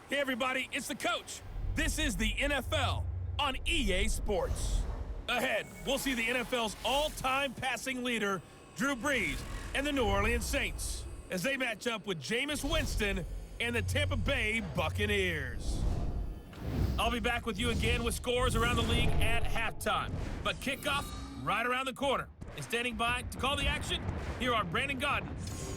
Hey everybody, it's the coach. This is the NFL on EA Sports. Ahead, we'll see the NFL's all-time passing leader, Drew Brees, and the New Orleans Saints as they match up with Jameis Winston and the Tampa Bay Buccaneers. I'll be back with you again with scores around the league at halftime. But kickoff right around the corner. And standing by to call the action, here are Brandon Gaudin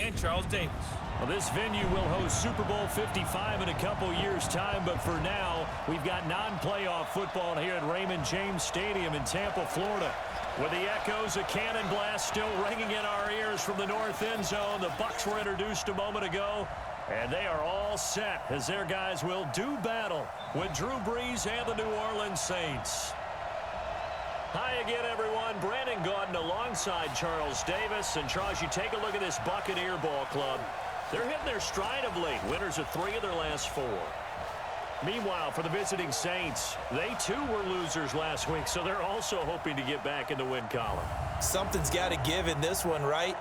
and Charles Davis. Well, this venue will host Super Bowl 55 in a couple years' time, but for now, we've got non-playoff football here at Raymond James Stadium in Tampa, Florida. With the echoes of cannon blast still ringing in our ears from the north end zone, the Bucs were introduced a moment ago, and they are all set as their guys will do battle with Drew Brees and the New Orleans Saints. Hi again, everyone. Brandon Gaudin alongside Charles Davis. And Charles, you take a look at this Buccaneer ball club. They're hitting their stride of late. Winners of 3 of their last 4. Meanwhile, for the visiting Saints, they too were losers last week, so they're also hoping to get back in the win column. Something's got to give in this one, right?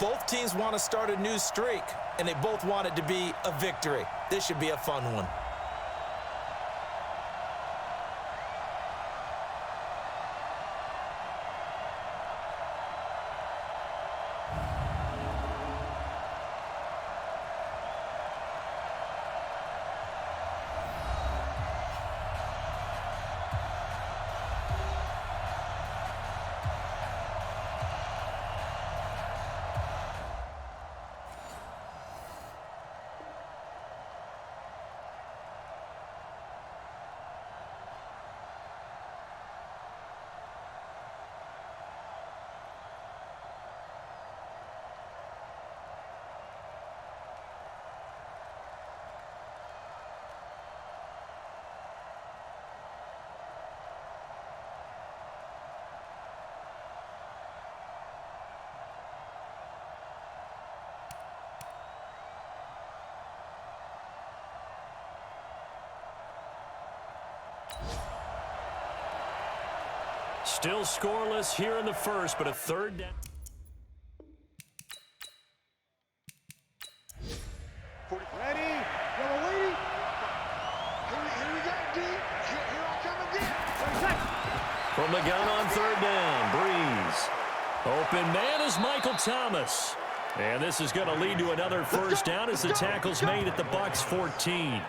Both teams want to start a new streak, and they both want it to be a victory. This should be a fun one. Still scoreless here in the first, but a third down. Ready, yellow lady. Here we go, D. Here I come again. From the gun on third down, Brees. Open man is Michael Thomas. And this is going to lead to another first down as the tackle's made at the Bucs 14.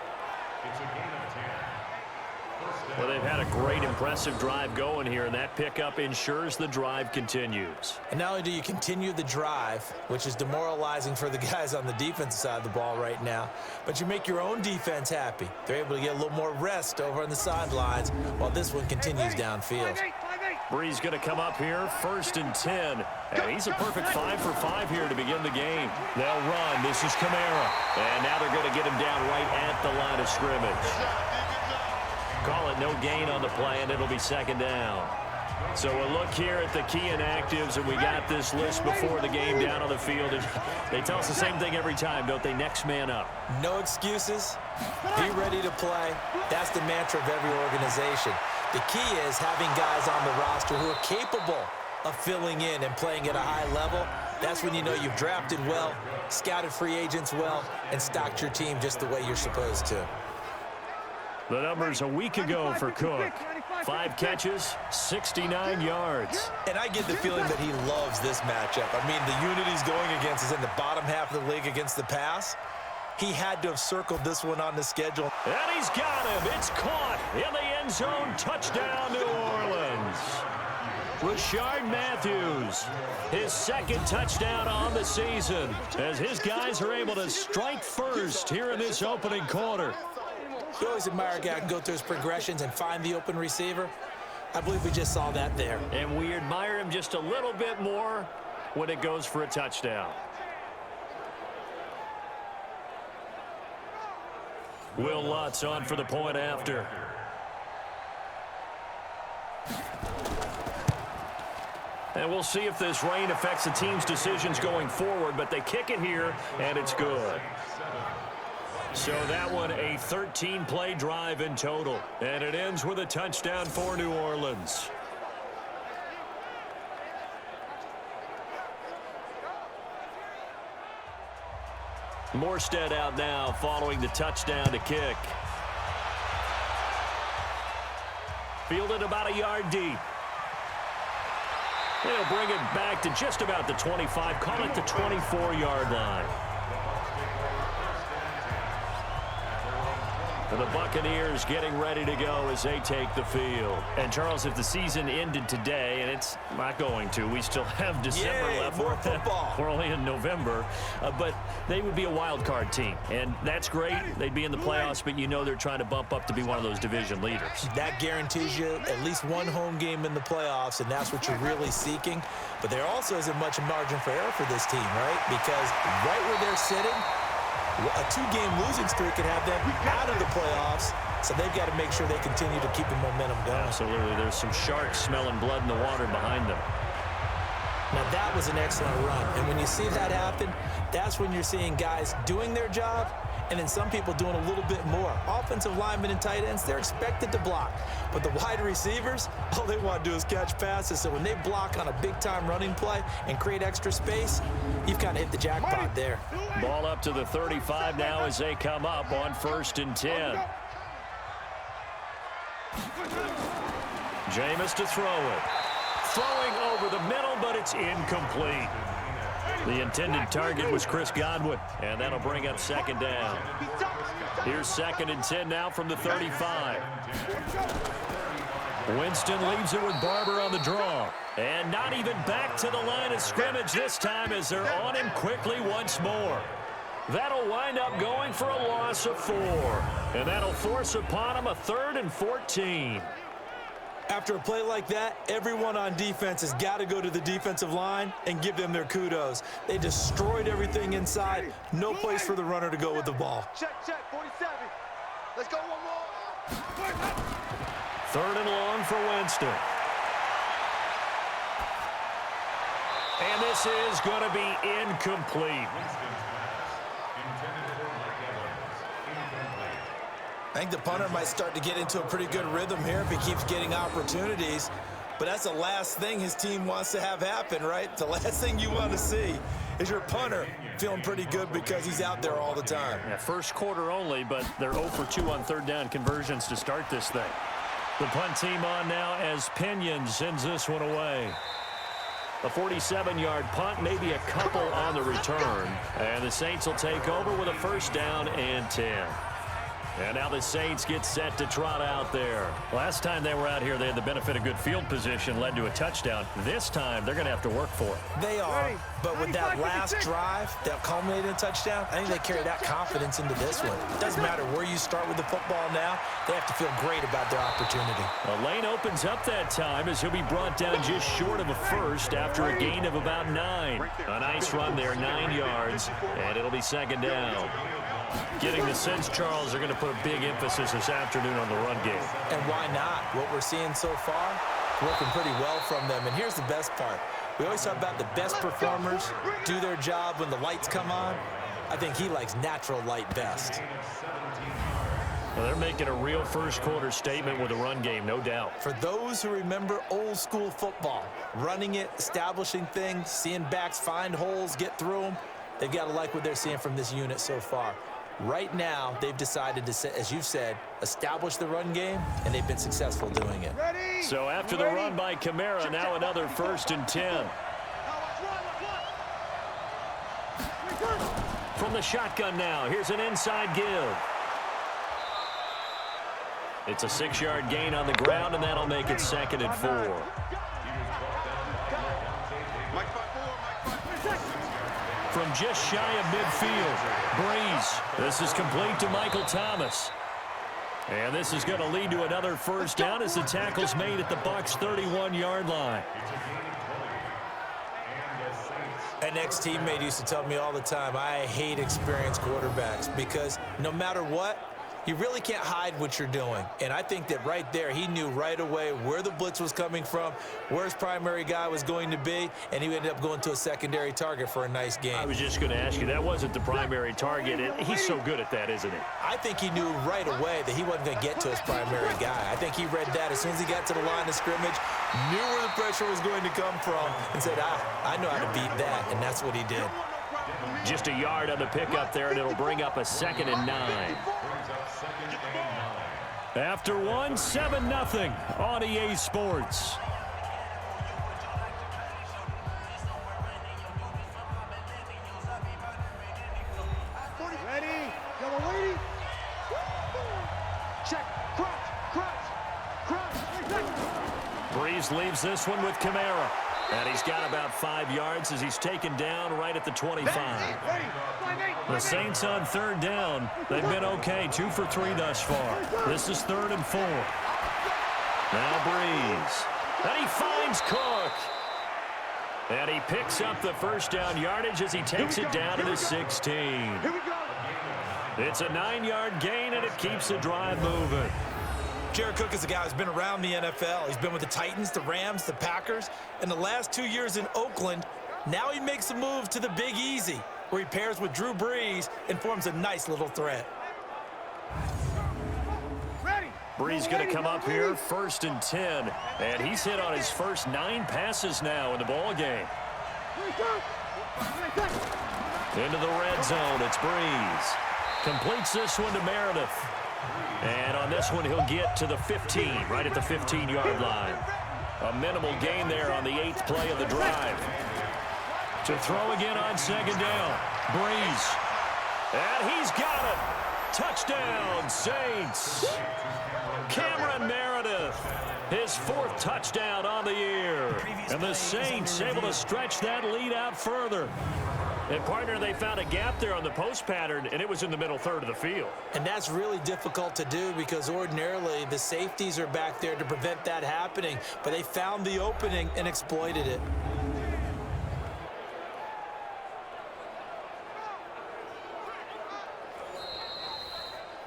Well, they've had a great, impressive drive going here, and that pickup ensures the drive continues. And not only do you continue the drive, which is demoralizing for the guys on the defensive side of the ball right now, but you make your own defense happy. They're able to get a little more rest over on the sidelines while this one continues downfield. Brees going to come up here, 1st and 10. And he's a perfect 5 for 5 here to begin the game. They'll run. This is Kamara. And now they're going to get him down right at the line of scrimmage. Call it no gain on the play, and it'll be 2nd down. So we'll look here at the key inactives, and we got this list before the game down on the field. And they tell us the same thing every time, don't they? Next man up. No excuses. Be ready to play. That's the mantra of every organization. The key is having guys on the roster who are capable of filling in and playing at a high level. That's when you know you've drafted well, scouted free agents well, and stocked your team just the way you're supposed to. The numbers a week ago for Cook. 5 catches, 69 yards. And I get the feeling that he loves this matchup. I mean, the unit he's going against is in the bottom half of the league against the pass. He had to have circled this one on the schedule. And he's got him. It's caught in the end zone. Touchdown, New Orleans. Rashard Matthews, his 2nd touchdown on the season, as his guys are able to strike first here in this opening quarter. You always admire a guy who can go through his progressions and find the open receiver. I believe we just saw that there. And we admire him just a little bit more when it goes for a touchdown. Will Lutz on for the point after. And we'll see if this rain affects the team's decisions going forward, but they kick it here, and it's good. So that one, a 13-play drive in total. And it ends with a touchdown for New Orleans. Morstead out now following the touchdown to kick. Fielded about a yard deep. They'll bring it back to just about the 25. Call it the 24-yard line. And the Buccaneers getting ready to go as they take the field. And, Charles, if the season ended today, and it's not going to, we still have December left. More football. We're only in November. But they would be a wild card team. And that's great. They'd be in the playoffs, but you know they're trying to bump up to be one of those division leaders. That guarantees you at least one home game in the playoffs, and that's what you're really seeking. But there also isn't much margin for error for this team, right? Because right where they're sitting, a two-game losing streak could have them out of the playoffs, so they've got to make sure they continue to keep the momentum going. Absolutely. There's some sharks smelling blood in the water behind them. Now, that was an excellent run, and when you see that happen, that's when you're seeing guys doing their job and then some people doing a little bit more. Offensive linemen and tight ends, they're expected to block. But the wide receivers, all they want to do is catch passes. So when they block on a big-time running play and create extra space, you've kind of hit the jackpot there. Ball up to the 35 now as they come up on 1st and 10. Jameis to throw it. Throwing over the middle, but it's incomplete. The intended target was Chris Godwin, and that'll bring up 2nd down. Here's 2nd and 10 now from the 35. Winston leaves it with Barber on the draw. And not even back to the line of scrimmage this time as they're on him quickly once more. That'll wind up going for a loss of 4. And that'll force upon him a 3rd and 14. After a play like that, everyone on defense has got to go to the defensive line and give them their kudos. They destroyed everything inside. No place for the runner to go with the ball. Check, 47. Let's go one more. 3rd and long for Winston. And this is going to be incomplete. I think the punter might start to get into a pretty good rhythm here if he keeps getting opportunities. But that's the last thing his team wants to have happen, right? The last thing you want to see is your punter feeling pretty good because he's out there all the time. Yeah, first quarter only, but they're 0 for 2 on 3rd down conversions to start this thing. The punt team on now as Pinion sends this one away. A 47-yard punt, maybe a couple on the return. And the Saints will take over with a 1st down and 10. And now the Saints get set to trot out there. Last time they were out here, they had the benefit of good field position, led to a touchdown. This time, they're going to have to work for it. They are, but with that last drive that culminated in a touchdown, I think they carry that confidence into this one. It doesn't matter where you start with the football now. They have to feel great about their opportunity. The lane opens up that time as he'll be brought down just short of a 1st after a gain of about 9. A nice run there, 9 yards, and it'll be 2nd down. Getting the sense, Charles, they're going to put a big emphasis this afternoon on the run game. And why not? What we're seeing so far, working pretty well from them. And here's the best part. We always talk about the best performers do their job when the lights come on. I think he likes natural light best. Well, they're making a real first quarter statement with a run game, no doubt. For those who remember old school football, running it, establishing things, seeing backs find holes, get through them, they've got to like what they're seeing from this unit so far. Right now, they've decided to, as you've said, establish the run game, and they've been successful doing it. So after the run by Kamara, now another 1st and 10. From the shotgun now, here's an inside give. It's a 6-yard gain on the ground, and that'll make it 2nd and 4. From just shy of midfield, Breeze. This is complete to Michael Thomas. And this is going to lead to another 1st down as the tackle's made at the Bucs' 31-yard line. An ex-teammate used to tell me all the time, I hate experienced quarterbacks because no matter what, you really can't hide what you're doing. And I think that right there, he knew right away where the blitz was coming from, where his primary guy was going to be, and he ended up going to a secondary target for a nice game. I was just going to ask you, that wasn't the primary target. He's so good at that, isn't he? I think he knew right away that he wasn't going to get to his primary guy. I think he read that as soon as he got to the line of scrimmage, knew where the pressure was going to come from, and said, I know how to beat that, and that's what he did. Just a yard on the pickup there, and it'll bring up a 2nd and 9. After one, 7-0 on EA Sports. Ready, yellow lady. Check, crunch. Breeze leaves this one with Kamara. And he's got about 5 yards as he's taken down right at the 25. The Saints on 3rd down. They've been okay, 2 for 3 thus far. This is 3rd and 4. Now Breeze. And he finds Cook. And he picks up the first down yardage as he takes it down to the 16. It's a 9-yard gain, and it keeps the drive moving. Jared Cook is a guy who's been around the NFL. He's been with the Titans, the Rams, the Packers, and the last 2 years in Oakland. Now he makes a move to the Big Easy, where he pairs with Drew Brees and forms a nice little threat. Brees going to come up here, 1st and 10, and he's hit on his first 9 passes now in the ball game. Into the red zone, it's Brees. Completes this one to Meredith. And on this one, he'll get to the 15, right at the 15-yard line. A minimal gain there on the 8th play of the drive. To throw again on 2nd down. Breeze. And he's got it. Touchdown, Saints. Cameron Meredith, his 4th touchdown on the year. And the Saints able to stretch that lead out further. And, partner, they found a gap there on the post pattern, and it was in the middle 3rd of the field. And that's really difficult to do because ordinarily the safeties are back there to prevent that happening. But they found the opening and exploited it.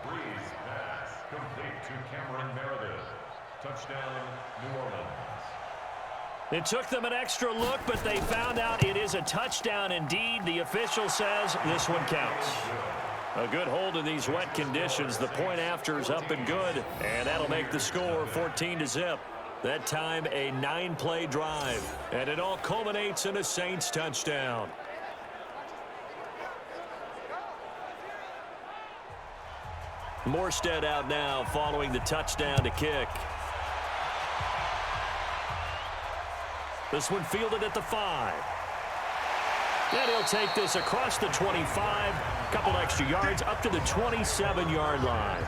Breeze pass complete to Cameron Meredith. Touchdown, New Orleans. It took them an extra look, but they found out it is a touchdown indeed. The official says this one counts. A good hold in these wet conditions. The point after is up and good, and that'll make the score 14-0. That time a 9-play drive, and it all culminates in a Saints touchdown. Morstead out now following the touchdown to kick. This one fielded at the 5. And he'll take this across the 25. Couple extra yards up to the 27-yard line.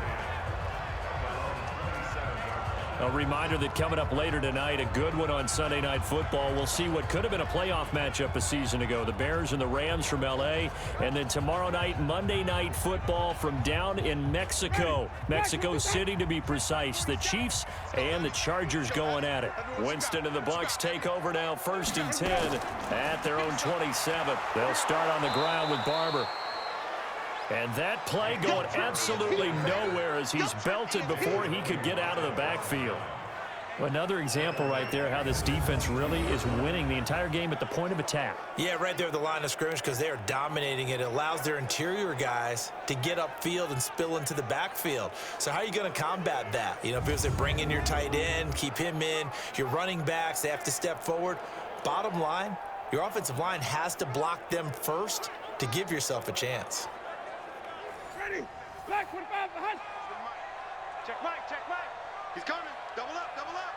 A reminder that coming up later tonight, a good one on Sunday Night Football. We'll see what could have been a playoff matchup a season ago. The Bears and the Rams from L.A. And then tomorrow night, Monday Night Football from down in Mexico. Mexico City, to be precise. The Chiefs and the Chargers going at it. Winston and the Bucs take over now, 1st and 10 at their own 27. They'll start on the ground with Barber. And that play going absolutely nowhere as he's belted before he could get out of the backfield. Another example right there how this defense really is winning the entire game at the point of attack. Yeah, right there at the line of scrimmage because they are dominating it. It allows their interior guys to get upfield and spill into the backfield. So how are you going to combat that? You know, because they bring in your tight end, keep him in, your running backs, they have to step forward. Bottom line, your offensive line has to block them first to give yourself a chance. Ready, back, 45, behind. Check back, check back. He's coming, double up, double up.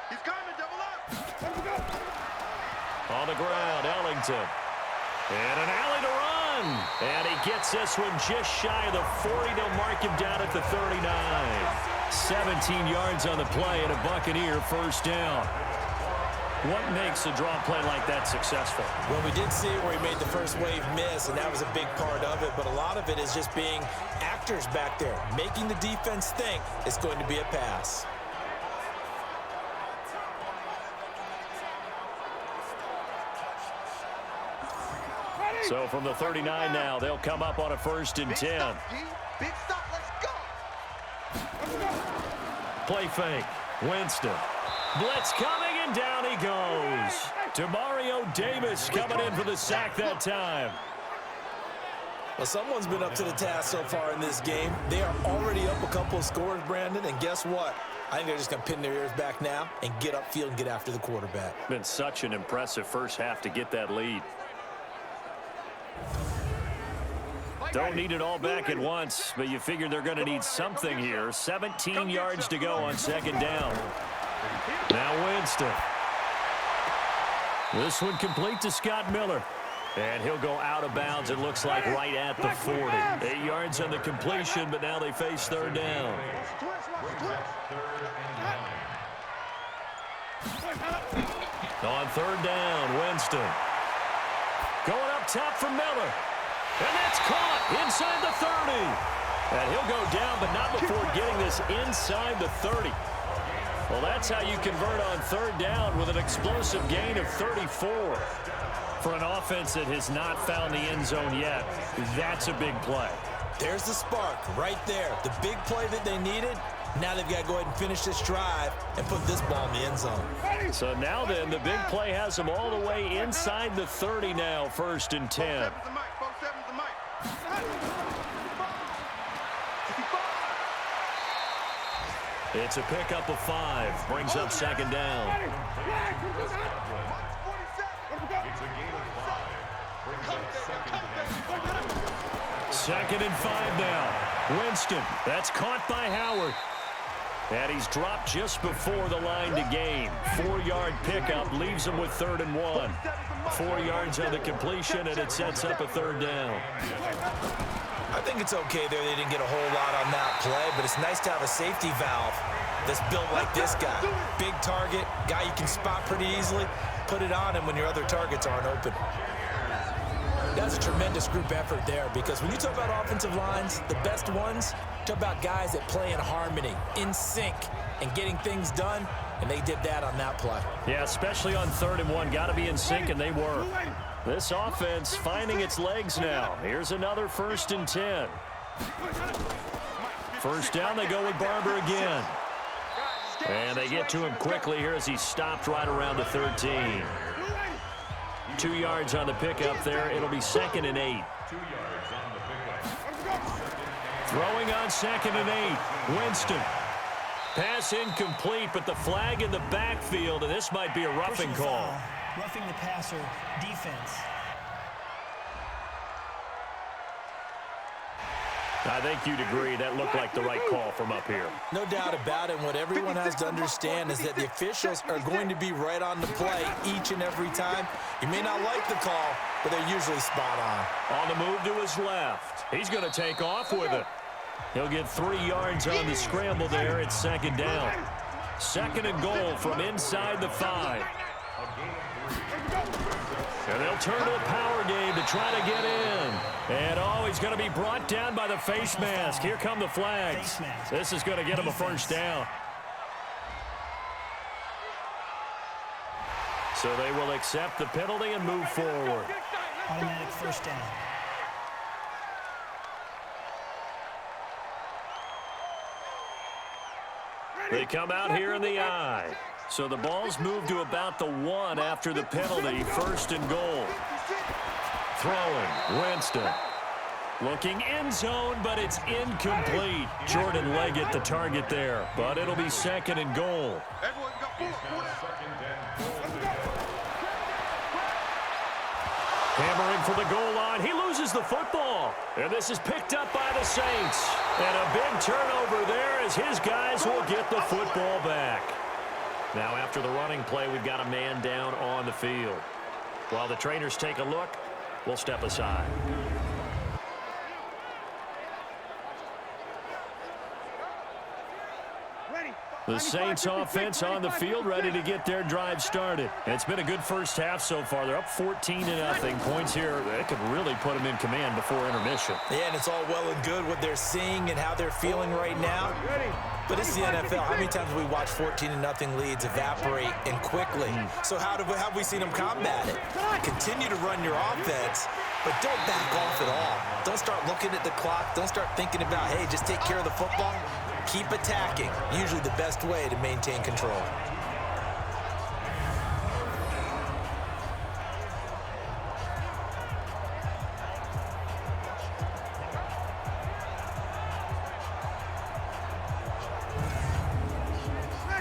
He's coming, double up. Let him go. On the ground, Ellington. And an alley to run. And he gets this one just shy of the 40. They'll mark him down at the 39. 17 yards on the play and a Buccaneer first down. What makes a draw play like that successful? Well, we did see where he made the first wave miss, and that was a big part of it. But a lot of it is just being actors back there, making the defense think it's going to be a pass. So from the 39 now, they'll come up on a 1st and 10. Big stop, let's go. Play fake. Winston. Blitz coming, and down he goes. Demario Davis coming in for the sack that time. Well, someone's been up to the task so far in this game. They are already up a couple of scores, Brandon, and guess what? I think they're just going to pin their ears back now and get upfield and get after the quarterback. Been such an impressive first half to get that lead. Don't need it all back at once, but you figure they're going to need something here. 17 yards to go on second down. Now Winston. This one complete to Scott Miller. And he'll go out of bounds, it looks like, right at the 40. 8 yards on the completion, but now they face third down. On third down, Winston. Going up top for Miller. And that's caught inside the 30. And he'll go down, but not before getting this inside the 30. Well, that's how you convert on third down with an explosive gain of 34. For an offense that has not found the end zone yet, that's a big play. There's the spark right there. The big play that they needed. Now they've got to go ahead and finish this drive and put this ball in the end zone. So now then, the big play has them all the way inside the 30 now, 1st and 10. It's a pickup of 5. Brings up second down. It's a gain of 5. Brings up second down. 2nd and 5 now. Winston. That's caught by Howard. And he's dropped just before the line to gain. 4-yard pickup leaves him with 3rd and 1. 4 yards on the completion, and it sets up a third down. I think it's okay there. They didn't get a whole lot on that play, but it's nice to have a safety valve that's built like this guy. Big target, guy you can spot pretty easily. Put it on him when your other targets aren't open. That's a tremendous group effort there, because when you talk about offensive lines, the best ones, talk about guys that play in harmony, in sync, and getting things done, and they did that on that play. Yeah, especially on 3rd and 1. Got to be in sync, and they were. This offense finding its legs now. Here's another 1st and 10. First down, they go with Barber again. And they get to him quickly here as he stopped right around the 13. 2 yards on the pickup there. It'll be 2nd and 8. 2 yards on the pickup. Throwing on 2nd and 8. Winston. Pass incomplete, but the flag in the backfield, and this might be a roughing call. Roughing the passer, defense. I think you'd agree that looked like the right call from up here. No doubt about it. What everyone has to understand is that the officials are going to be right on the play each and every time. You may not like the call, but they're usually spot on. On the move to his left. He's going to take off with it. He'll get 3 yards on the scramble there. It's 2nd down. 2nd and goal from inside the 5. And they'll turn to the power game to try to get in. And, oh, he's going to be brought down by the face mask. Here come the flags. This is going to get him a first down. So they will accept the penalty and move forward. Automatic first down. They come out here in the eye. So the ball's moved to about the 1 after the penalty. 1st and goal. Throwing. Winston. Looking end zone, but it's incomplete. Jordan Leggett the target there. But it'll be 2nd and goal. Hammering for the goal line. He loses the football. And this is picked up by the Saints. And a big turnover there as his guys will get the football back. Now after the running play, we've got a man down on the field. While the trainers take a look, we'll step aside. The Saints offense on the field, ready to get their drive started. It's been a good first half so far. They're up 14-0. Points here that could really put them in command before intermission. Yeah, and it's all well and good what they're seeing and how they're feeling right now. But it's the NFL. How many times have we watched 14-0 leads evaporate and quickly? So how have we seen them combat it? Continue to run your offense, but don't back off at all. Don't start looking at the clock. Don't start thinking about, hey, just take care of the football. Keep attacking. Usually the best way to maintain control.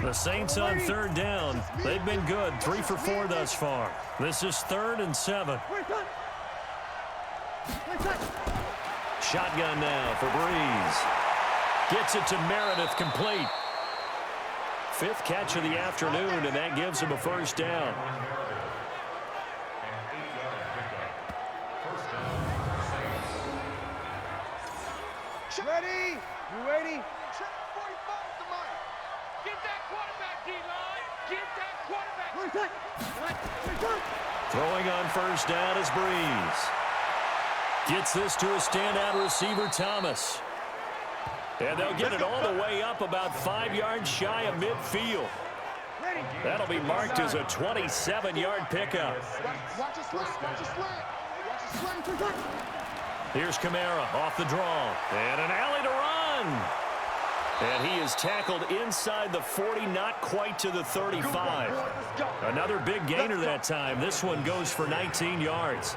The Saints on 3rd down. They've been good. 3 for 4 thus far. This is 3rd and 7. Shotgun now for Breeze. Gets it to Meredith, complete. 5th catch of the afternoon, and that gives him a first down. Ready? You ready? Check 45 to Mike. Get that quarterback, D-line. Get that quarterback. Throwing on first down is Breeze. Gets this to a standout receiver, Thomas. And they'll get it all the way up about 5 yards shy of midfield. That'll be marked as a 27-yard pickup. Watch it slant. Watch it slant. Watch it slant. Here's Kamara off the draw. And an alley to run. And he is tackled inside the 40, not quite to the 35. Another big gainer that time. This one goes for 19 yards.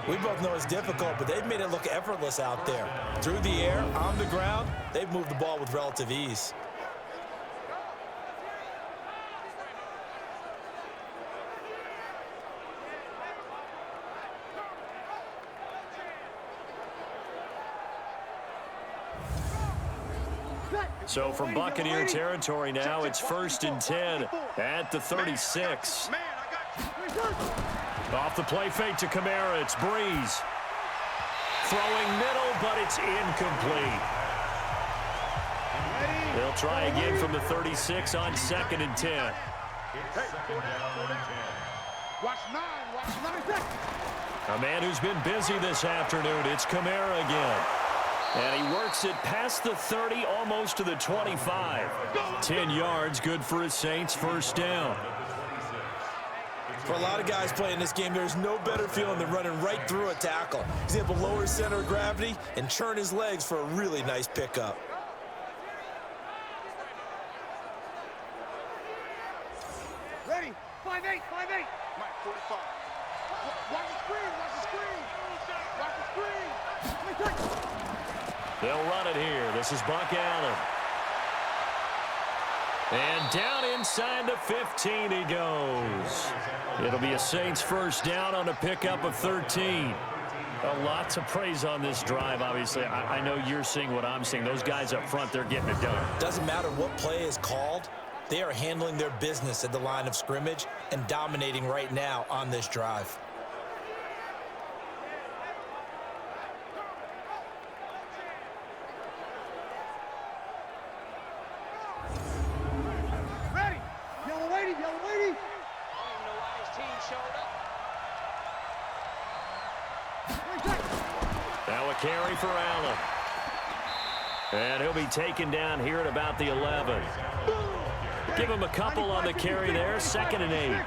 We both know it's difficult, but they've made it look effortless out there. Through the air, on the ground, they've moved the ball with relative ease. So from Buccaneer territory now, it's 1st and 10 at the 36. Off the play fake to Kamara, it's Breeze. Throwing middle, but it's incomplete. They'll try again from the 36 on 2nd and 10. Watch 9. A man who's been busy this afternoon, it's Kamara again. And he works it past the 30, almost to the 25. 10 yards, good for his Saints, first down. For a lot of guys playing this game, there's no better feeling than running right through a tackle. He's able to lower his center of gravity and churn his legs for a really nice pickup. Ready? 5-8. Mike, 45. Watch the screen. Watch the screen. They'll run it here. This is Buck Allen. And down inside the 15 he goes. It'll be a Saints first down on a pickup of 13. A lot to praise on this drive, obviously. I know you're seeing what I'm seeing. Those guys up front, they're getting it done. Doesn't matter what play is called. They are handling their business at the line of scrimmage and dominating right now on this drive. Carry for Allen. And he'll be taken down here at about the 11. Give him a couple on the carry there. 2nd and 8.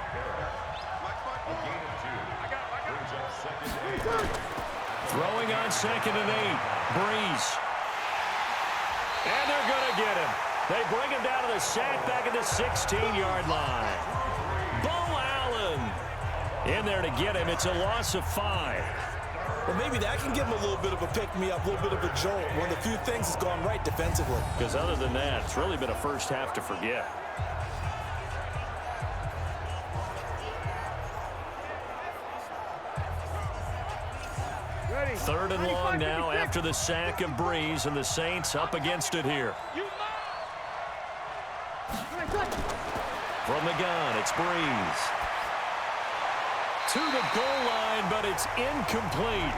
Throwing on 2nd and 8. Breeze. And they're going to get him. They bring him down to the sack back at the 16-yard line. Bo Allen in there to get him. It's a loss of 5. Well, maybe that can give him a little bit of a pick-me-up, a little bit of a jolt. One of the few things that's gone right defensively. Because other than that, it's really been a first half to forget. Ready. 3rd and long now after the sack of Breeze, and the Saints up against it here. From the gun, it's Breeze. To the goal line, but it's incomplete.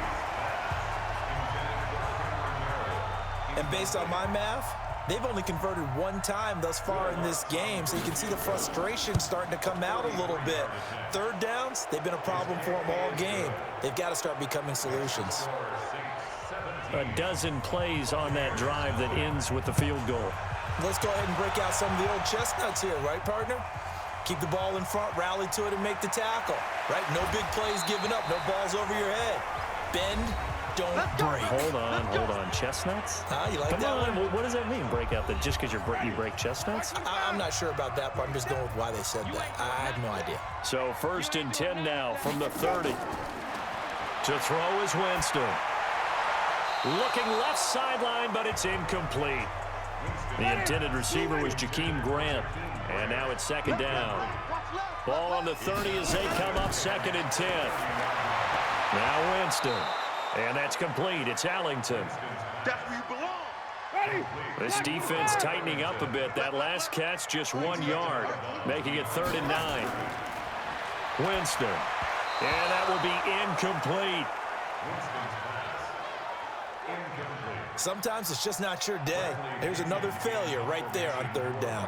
And based on my math, they've only converted 1 time thus far in this game, so you can see the frustration starting to come out a little bit. 3rd downs, they've been a problem for them all game. They've got to start becoming solutions. A dozen plays on that drive that ends with the field goal. Let's go ahead and break out some of the old chestnuts here, right, partner? Keep the ball in front, rally to it, and make the tackle. Right? No big plays given up. No balls over your head. Bend, don't break. Hold on. Chestnuts? Huh? You like Come that on. one? What does that mean, break out? Just because you break chestnuts? I'm not sure about that, but I'm just going with why they said that. I have no idea. So 1st and 10 now from the 30. To throw is Winston. Looking left sideline, but it's incomplete. The intended receiver was Jakeem Grant. And now it's 2nd down. Ball on the 30 as they come up 2nd and 10. Now Winston. And that's complete. It's Allington. That's where you belong. This defense tightening up a bit. That last catch, just 1 yard, making it 3rd and 9. Winston. And that will be incomplete. Sometimes it's just not your day. There's another failure right there on 3rd down.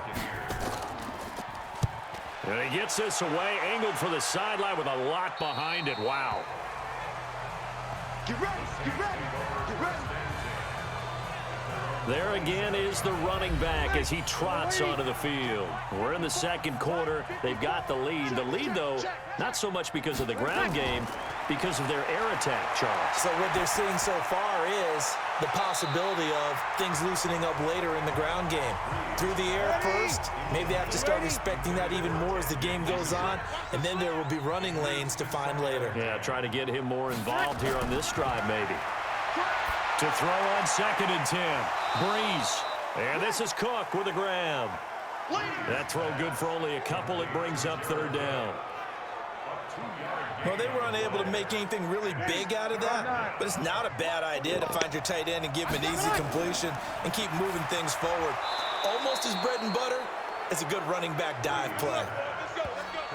And he gets this away, angled for the sideline with a lot behind it. Wow. Get ready, get ready, get ready. There again is the running back as he trots onto the field. We're in the 2nd quarter. They've got the lead. The lead, though, not so much because of the ground game, because of their air attack, Charles. So what they're seeing so far is the possibility of things loosening up later in the ground game. Through the air first, maybe they have to start respecting that even more as the game goes on, and then there will be running lanes to find later. Yeah, try to get him more involved here on this drive, maybe. To throw on 2nd and 10. Breeze. And this is Cook with a grab. That throw good for only a couple. It brings up 3rd down. Well, they were unable to make anything really big out of that, but it's not a bad idea to find your tight end and give him an easy completion and keep moving things forward. Almost as bread and butter as a good running back dive play.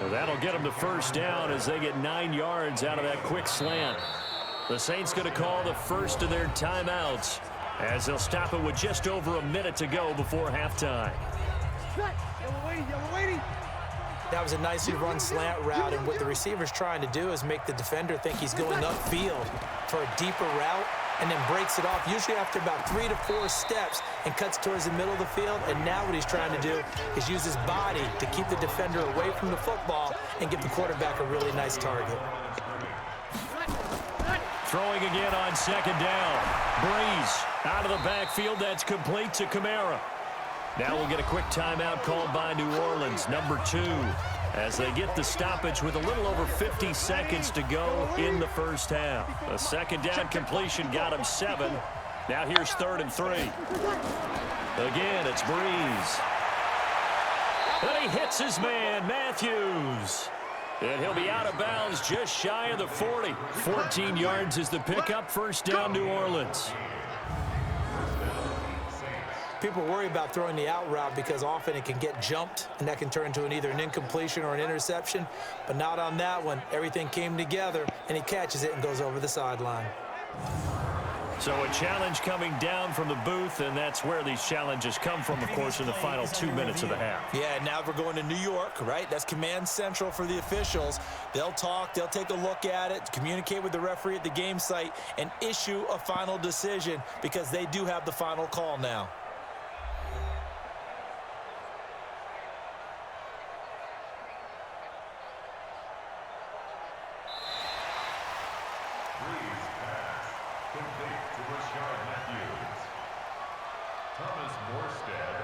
Well, that'll get them to 1st down as they get 9 yards out of that quick slant. The Saints going to call the first of their timeouts as they'll stop it with just over a minute to go before halftime. That was a nicely run slant route, and what the receiver's trying to do is make the defender think he's going upfield for a deeper route and then breaks it off, usually after about 3 to 4 steps, and cuts towards the middle of the field. And now what he's trying to do is use his body to keep the defender away from the football and give the quarterback a really nice target. Throwing again on 2nd down. Breeze out of the backfield. That's complete to Kamara. Now we'll get a quick timeout called by New Orleans, number 2, as they get the stoppage with a little over 50 seconds to go in the first half. A 2nd down completion got him 7. Now here's 3rd and 3. Again, it's Breeze. And he hits his man, Matthews. And he'll be out of bounds just shy of the 40. 14 yards is the pickup. 1st down, New Orleans. People worry about throwing the out route because often it can get jumped, and that can turn into either an incompletion or an interception. But not on that one. Everything came together, and he catches it and goes over the sideline. So a challenge coming down from the booth, and that's where these challenges come from, of course, in the final 2 minutes of the half. Yeah, now we're going to New York, right? That's command central for the officials. They'll talk, they'll take a look at it, communicate with the referee at the game site, and issue a final decision because they do have the final call now.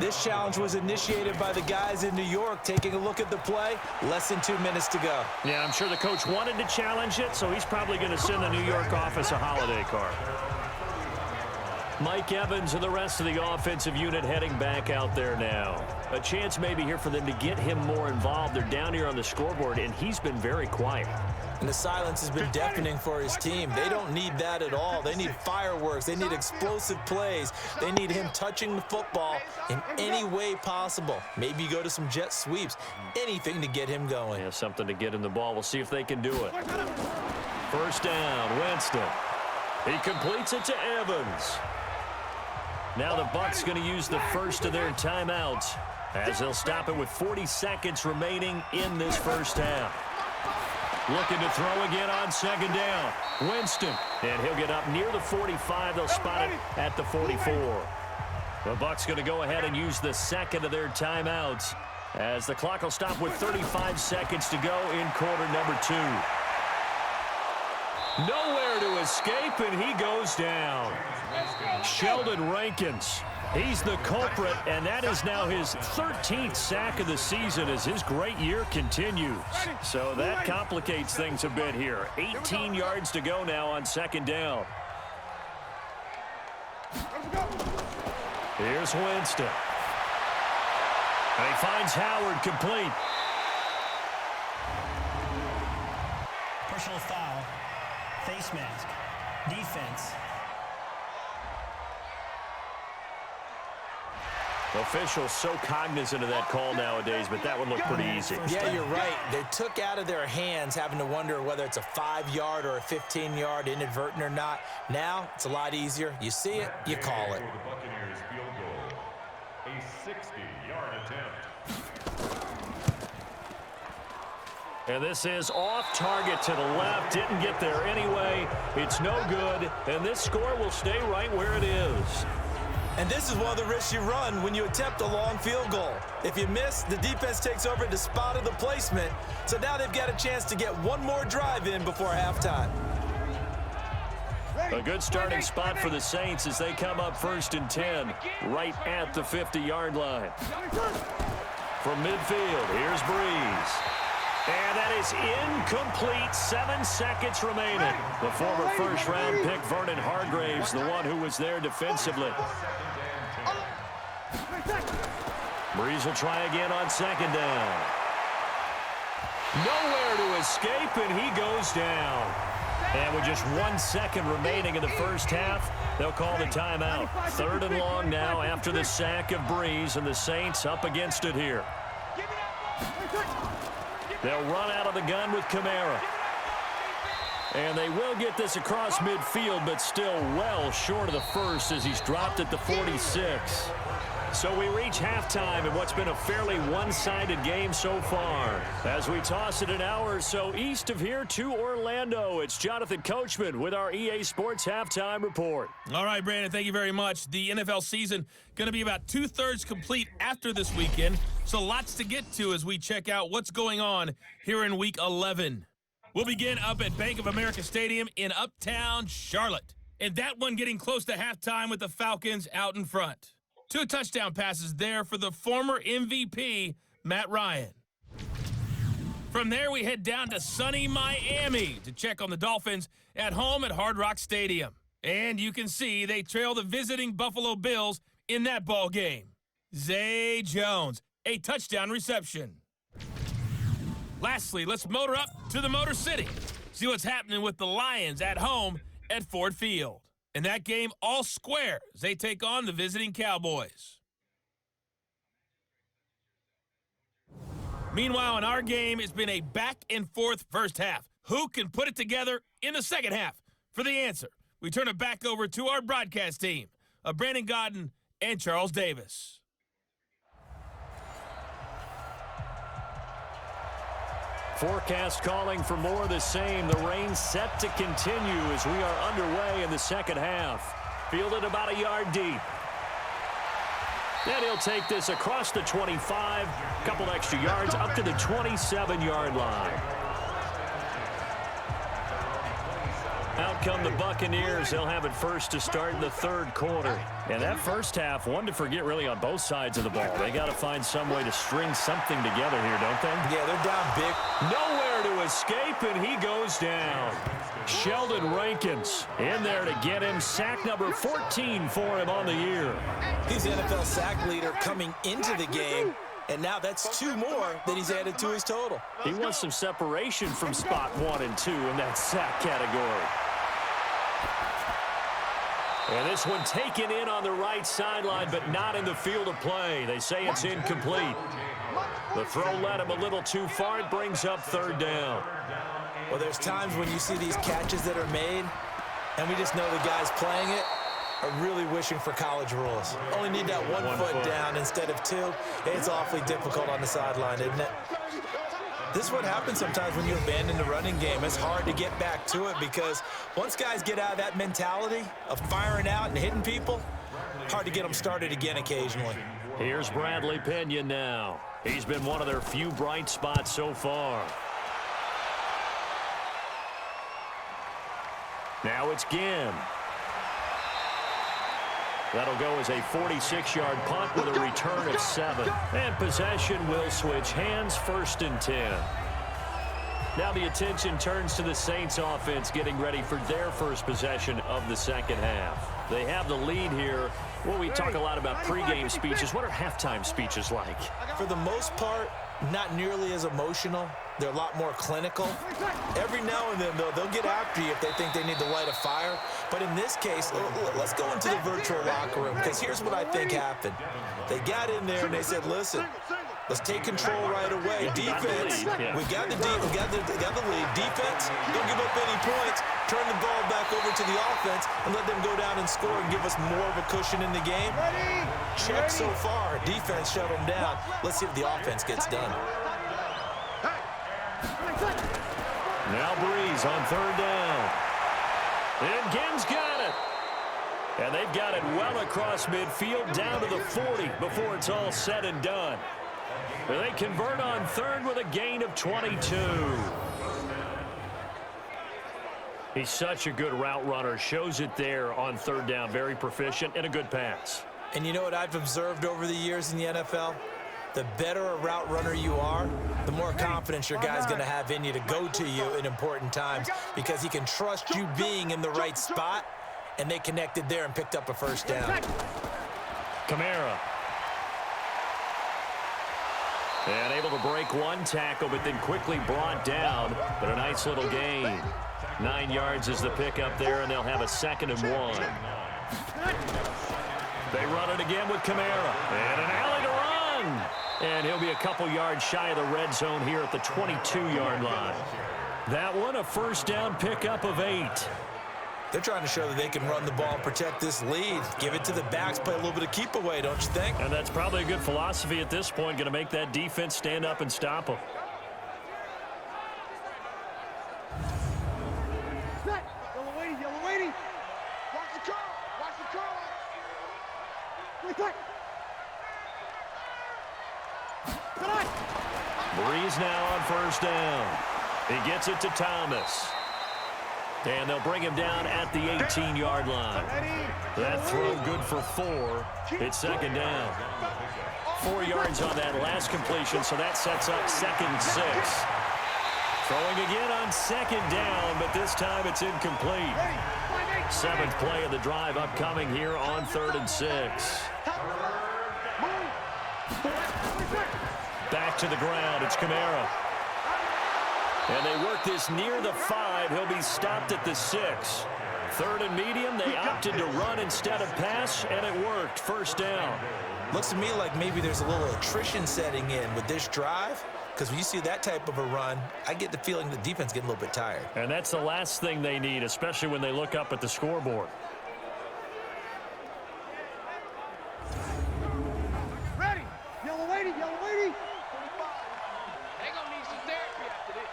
This challenge was initiated by the guys in New York. Taking a look at the play, less than 2 minutes to go. Yeah, I'm sure the coach wanted to challenge it, so he's probably going to send the New York office a holiday card. Mike Evans and the rest of the offensive unit heading back out there now. A chance maybe here for them to get him more involved. They're down here on the scoreboard, and he's been very quiet. And the silence has been deafening for his team. They don't need that at all. They need fireworks. They need explosive plays. They need him touching the football in any way possible. Maybe you go to some jet sweeps. Anything to get him going. Yeah, something to get him the ball. We'll see if they can do it. 1st down, Winston. He completes it to Evans. Now the Bucs going to use the first of their timeouts as they'll stop it with 40 seconds remaining in this first half. Looking to throw again on 2nd down. Winston, and he'll get up near the 45. They'll spot it at the 44. The Bucs going to go ahead and use the 2nd of their timeouts as the clock will stop with 35 seconds to go in quarter number 2. Nowhere to escape, and he goes down. Sheldon Rankins, he's the culprit, and that is now his 13th sack of the season as his great year continues. So that complicates things a bit here. 18 yards to go now on 2nd down. Here's Winston. And he finds Howard complete. Personal foul. Face mask. Defense. Officials so cognizant of that call nowadays, but that would look pretty easy. Yeah, you're right. They took out of their hands having to wonder whether it's a 5-yard or a 15-yard inadvertent or not. Now, it's a lot easier. You see it, you call it. For the Buccaneers field goal, a 60-yard attempt. And this is off target to the left. Didn't get there anyway. It's no good, and this score will stay right where it is. And this is one of the risks you run when you attempt a long field goal. If you miss, the defense takes over at the spot of the placement. So now they've got a chance to get one more drive in before halftime. A good starting spot for the Saints as they come up 1st and 10, right at the 50-yard line. From midfield, here's Breeze. And that is incomplete. 7 seconds remaining. The former first-round pick, Vernon Hargraves, the one who was there defensively. Breeze will try again on 2nd down. Nowhere to escape, and he goes down. And with just 1 second remaining in the first half, they'll call the timeout. 3rd and long now after the sack of Breeze, and the Saints up against it here. They'll run out of the gun with Kamara. And they will get this across midfield, but still well short of the first as he's dropped at the 46. So we reach halftime in what's been a fairly one-sided game so far. As we toss it an hour or so east of here to Orlando, it's Jonathan Coachman with our EA Sports Halftime Report. All right, Brandon, thank you very much. The NFL season going to be about 2/3 complete after this weekend, so lots to get to as we check out what's going on here in Week 11. We'll begin up at Bank of America Stadium in Uptown Charlotte, and that one getting close to halftime with the Falcons out in front. 2 touchdown passes there for the former MVP, Matt Ryan. From there, we head down to sunny Miami to check on the Dolphins at home at Hard Rock Stadium. And you can see they trail the visiting Buffalo Bills in that ball game. Zay Jones, a touchdown reception. Lastly, let's motor up to the Motor City. See what's happening with the Lions at home at Ford Field. In that game, all square as they take on the visiting Cowboys. Meanwhile, in our game, it's been a back-and-forth first half. Who can put it together in the second half? For the answer, we turn it back over to our broadcast team of Brandon Godden and Charles Davis. Forecast calling for more of the same. The rain set to continue as we are underway in the second half. Fielded about a yard deep. And he'll take this across the 25, a couple extra yards up to the 27-yard line. Out come the Buccaneers. They'll have it first to start in the 3rd quarter. And that first half, one to forget really on both sides of the ball. They got to find some way to string something together here, don't they? Yeah, they're down big. Nowhere to escape, and he goes down. Sheldon Rankins in there to get him. Sack number 14 for him on the year. He's the NFL sack leader coming into the game, and now that's 2 more that he's added to his total. He wants some separation from spot 1 and 2 in that sack category. And this one taken in on the right sideline, but not in the field of play. They say it's incomplete. The throw led him a little too far. It brings up 3rd down. Well, there's times when you see these catches that are made, and we just know the guys playing it are really wishing for college rules. Only need that one foot down instead of 2. It's awfully difficult on the sideline, isn't it? This is what happens sometimes when you abandon the running game. It's hard to get back to it because once guys get out of that mentality of firing out and hitting people, hard to get them started again occasionally. Here's Bradley Pinion now. He's been one of their few bright spots so far. Now it's Ginn. That'll go as a 46-yard punt with a return of 7. And possession will switch hands, 1st and 10. Now the attention turns to the Saints offense getting ready for their first possession of the second half. They have the lead here. Well, we talk a lot about pregame speeches. What are halftime speeches like? For the most part, not nearly as emotional They're a lot more clinical. Every now and then, though, they'll get after you if they think they need to light a fire. But in this case, let's go into the virtual locker room, because here's what I think happened. They got in there and they said, listen, let's take control right away. Defense, we got the lead. Defense, don't give up any points. Turn the ball back over to the offense and let them go down and score and give us more of a cushion in the game. Check so far. Defense shut them down. Let's see if the offense gets done. Now Breeze on third down. And Ginn's got it. And they've got it well across midfield down to the 40 before it's all said and done. They convert on third with a gain of 22. He's such a good route runner. Shows it there on third down. Very proficient and a good pass. And you know what I've observed over the years in the NFL? The better a route runner you are, the more confidence your guy's going to have in you to go to you in important times, because he can trust you being in the right spot, and they connected there and picked up a first down. Kamara. And able to break one tackle, but then quickly brought down. But a nice little gain. 9 yards is the pickup there, and they'll have a 2nd and 1. They run it again with Kamara. And an alley to run. And he'll be a couple yards shy of the red zone here at the 22-yard line. That one, a first down pickup of 8. They're trying to show that they can run the ball and protect this lead. Give it to the backs, play a little bit of keep away, don't you think? And that's probably a good philosophy at this point, going to make that defense stand up and stop them. Yellow waiting. Watch the curl. Watch the curl. Breeze now on first down. He gets it to Thomas. And they'll bring him down at the 18-yard line. That throw good for 4. It's 2nd down. 4 yards on that last completion, so that sets up 2nd and 6. Throwing again on 2nd down, but this time it's incomplete. 7th play of the drive upcoming here on 3rd and 6. Back to the ground. It's Kamara. And they work this near the 5. He'll be stopped at the 6. 3rd and medium. They opted to run instead of pass, and it worked. First down. Looks to me like maybe there's a little attrition setting in with this drive, because when you see that type of a run, I get the feeling the defense getting a little bit tired. And that's the last thing they need, especially when they look up at the scoreboard. Ready. Yellow lady. They're going to need some therapy after this.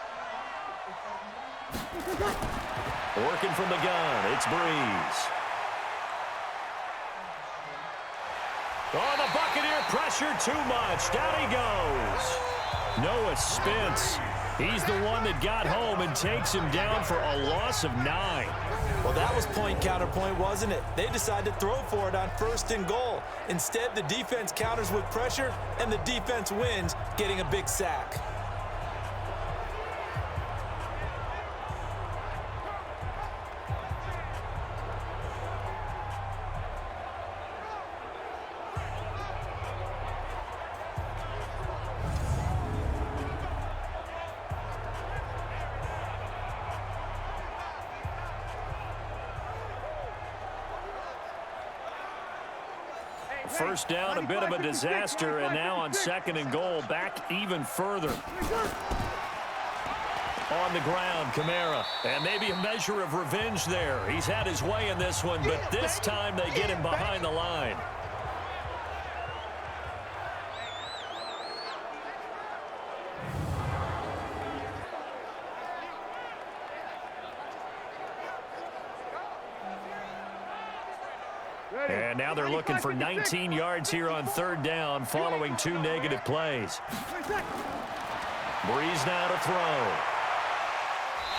Working from the gun, it's Breeze. Oh, the Buccaneer pressure too much. Down he goes. Noah Spence. He's the one that got home and takes him down for a loss of 9. Well, that was point counterpoint, wasn't it? They decided to throw for it on 1st and goal. Instead, the defense counters with pressure, and the defense wins, getting a big sack. First down, a bit of a disaster, and now on 2nd and goal, back even further. On the ground, Kamara, and maybe a measure of revenge there. He's had his way in this one, but this time they get him behind the line. And now they're looking for 19 yards here on 3rd down following 2 negative plays. Breeze now to throw.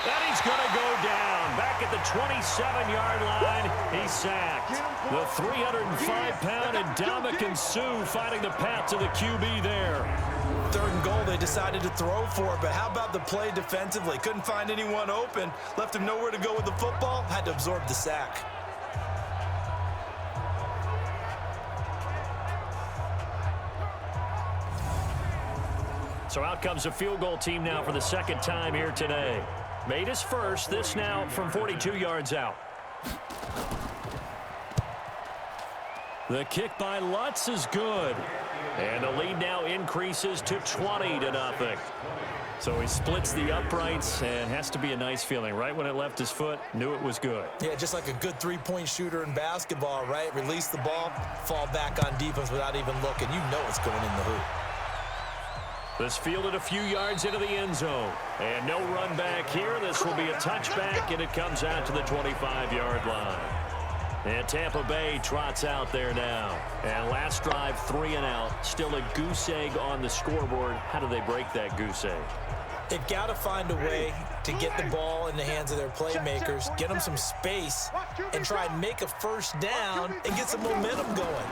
And he's going to go down. Back at the 27-yard line, he's sacked. The 305-pound Ndamukong Suh finding the path to the QB there. 3rd and goal, they decided to throw for it, but how about the play defensively? Couldn't find anyone open, left him nowhere to go with the football, had to absorb the sack. So out comes a field goal team now for the second time here today. Made his first, this now from 42 yards out. The kick by Lutz is good. And the lead now increases to 20-0. So he splits the uprights, and has to be a nice feeling. Right when it left his foot, knew it was good. Yeah, just like a good three-point shooter in basketball, right? Release the ball, fall back on defense without even looking. You know it's going in the hoop. This fielded a few yards into the end zone. And no run back here. This will be a touchback, and it comes out to the 25-yard line. And Tampa Bay trots out there now. And last drive, 3 and out. Still a goose egg on the scoreboard. How do they break that goose egg? They've got to find a way to get the ball in the hands of their playmakers, get them some space, and try and make a first down and get some momentum going.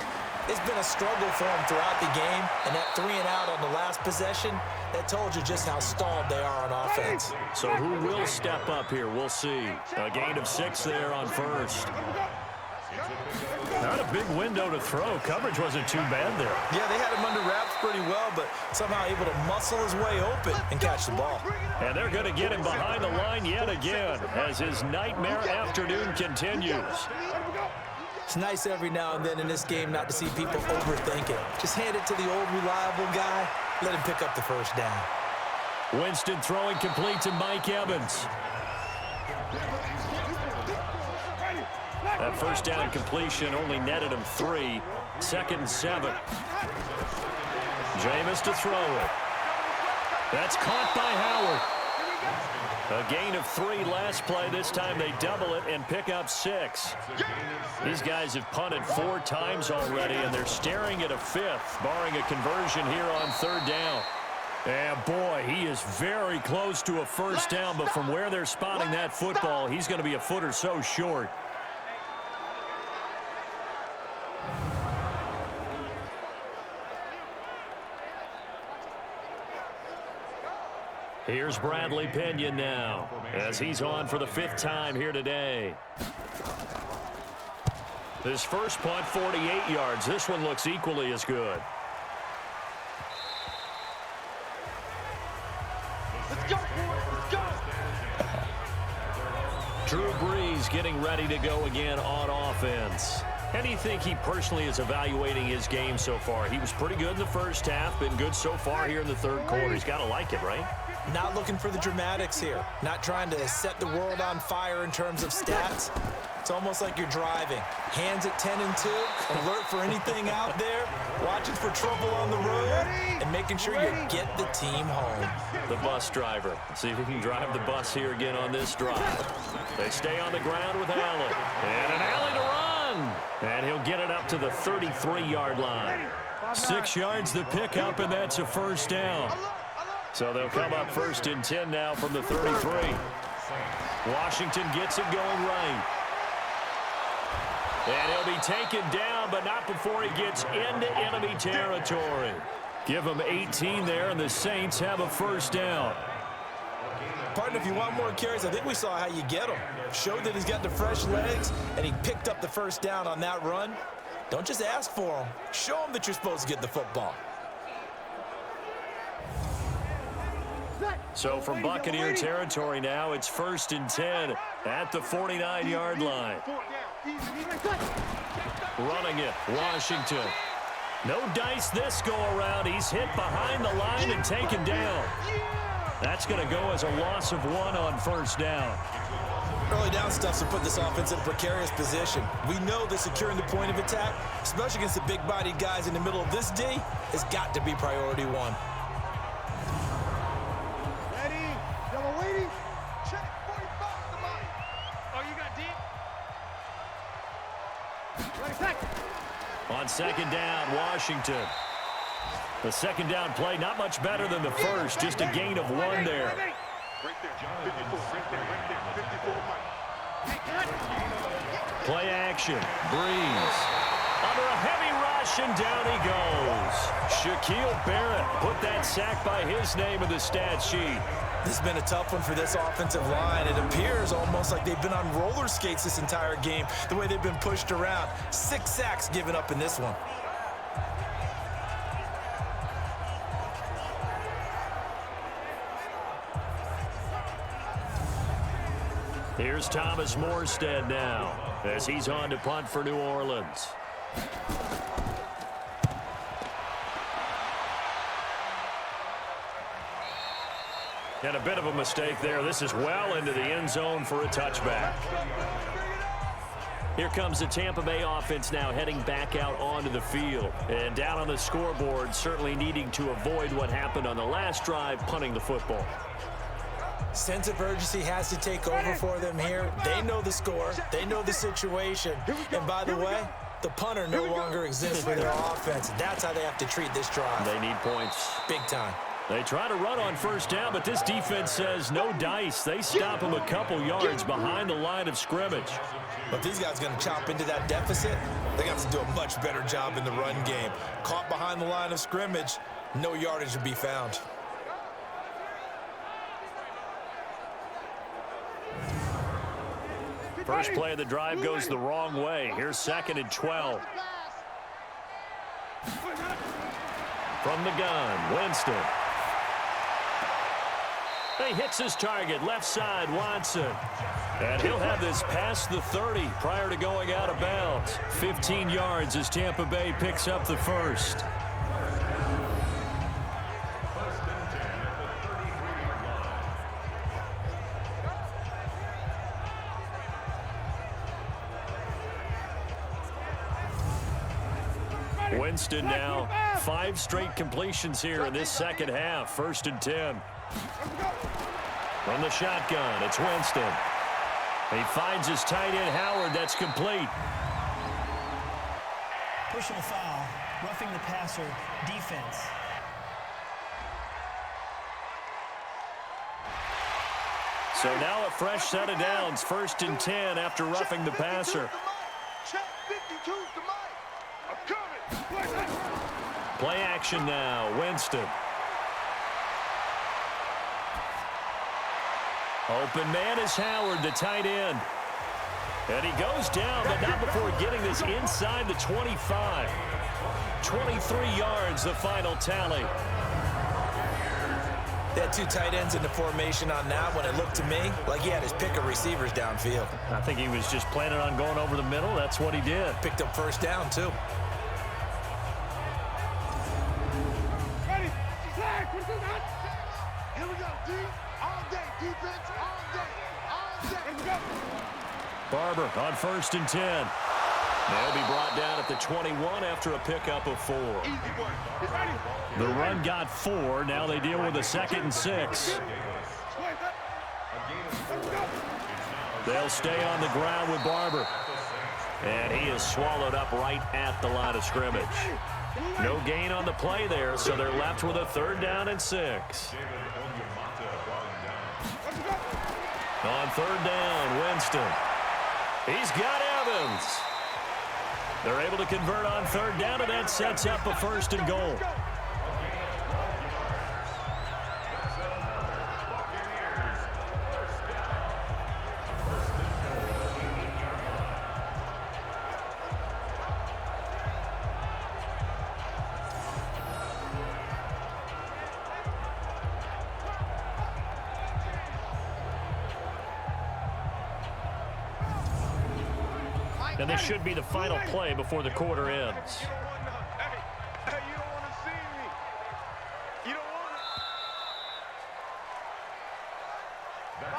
It's been a struggle for them throughout the game, and that 3 and out on the last possession, that told you just how stalled they are on offense. So who will step up here? We'll see. A gain of 6 there on first. Not a big window to throw. Coverage wasn't too bad there. Yeah, they had him under wraps pretty well, but somehow able to muscle his way open and catch the ball. And they're going to get him behind the line yet again as his nightmare afternoon continues. It's nice every now and then in this game not to see people overthink it. Just hand it to the old reliable guy, let him pick up the first down. Winston throwing complete to Mike Evans. That first down completion only netted him 3. 2nd and 7. Jameis to throw it. That's caught by Howard. A gain of 3 last play. This time they double it and pick up 6. These guys have punted 4 times already, and they're staring at a 5th, barring a conversion here on 3rd down. And boy, he is very close to a first down, but from where they're spotting that football, he's going to be a foot or so short. Here's Bradley Pinion now, as he's on for the 5th time here today. His first punt, 48 yards. This one looks equally as good. Let's go, let's go. Drew Brees getting ready to go again on offense. How do you think he personally is evaluating his game so far? He was pretty good in the first half, been good so far here in the 3rd quarter. He's got to like it, right? Not looking for the dramatics here. Not trying to set the world on fire in terms of stats. It's almost like you're driving. Hands at 10 and 2, alert for anything out there, watching for trouble on the road, and making sure you get the team home. The bus driver. See if he can drive the bus here again on this drive. They stay on the ground with Allen. And an alley to run. And he'll get it up to the 33-yard line. 6 yards the pickup, and that's a first down. So they'll come up 1st and 10 now from the 33. Washington gets it going right. And he'll be taken down, but not before he gets into enemy territory. Give him 18 there, and the Saints have a first down. Partner, if you want more carries, I think we saw how you get him. Showed that he's got the fresh legs, and he picked up the first down on that run. Don't just ask for him. Show him that you're supposed to get the football. So from Buccaneer territory now, it's 1st and 10 at the 49-yard line. Running it, Washington. No dice this go-around. He's hit behind the line and taken down. That's going to go as a loss of 1 on first down. Early down stuff to put this offense in a precarious position. We know that securing the point of attack, especially against the big-bodied guys in the middle of this D, has got to be priority 1. On 2nd down, Washington. The 2nd down play, not much better than the first, just a gain of 1 there. Play action, Breeze. Under a heavy rush, and down he goes. Shaquille Barrett put that sack by his name in the stat sheet. This has been a tough one for this offensive line. It appears almost like they've been on roller skates this entire game, the way they've been pushed around. 6 sacks given up in this one. Here's Thomas Morstead now as he's on to punt for New Orleans. And a bit of a mistake there. This is well into the end zone for a touchback. Here comes the Tampa Bay offense now heading back out onto the field. And down on the scoreboard, certainly needing to avoid what happened on the last drive, punting the football. Sense of urgency has to take over for them here. They know the score. They know the situation. And by the way, the punter no longer exists for their offense. That's how they have to treat this drive. They need points. Big time. They try to run on first down, but this defense says no dice. They stop them a couple yards behind the line of scrimmage. But these guys are going to chop into that deficit. They got to do a much better job in the run game. Caught behind the line of scrimmage, no yardage to be found. First play of the drive goes the wrong way. Here's 2nd and 12. From the gun, Winston. He hits his target, left side, Watson. And he'll have this past the 30 prior to going out of bounds. 15 yards as Tampa Bay picks up the first. Winston now 5 straight completions here in this second half. 1st and 10. From the shotgun, it's Winston. He finds his tight end, Howard. That's complete. Personal foul, roughing the passer, defense. So now a fresh set of downs. 1st and 10 after roughing the passer. Play action now, Winston. Open man is Howard, the tight end. And he goes down, but not before getting this inside the 25. 23 yards, the final tally. They had 2 tight ends in the formation on that one. It looked to me like he had his pick of receivers downfield. I think he was just planning on going over the middle. That's what he did. Picked up first down, too. Here we go, D. All day, defense, all day, all day. Let's go. Barber on 1st and 10. They'll be brought down at the 21 after a pickup of 4. Easy one. The run got 4. Now they deal with a 2nd and 6. They'll stay on the ground with Barber. And he is swallowed up right at the line of scrimmage. No gain on the play there, so they're left with a 3rd down and 6. On 3rd down, Winston. He's got Evans. They're able to convert on 3rd down, and that sets up a 1st and goal. And this should be the final play before the quarter ends. Hey, you don't want to see me. You don't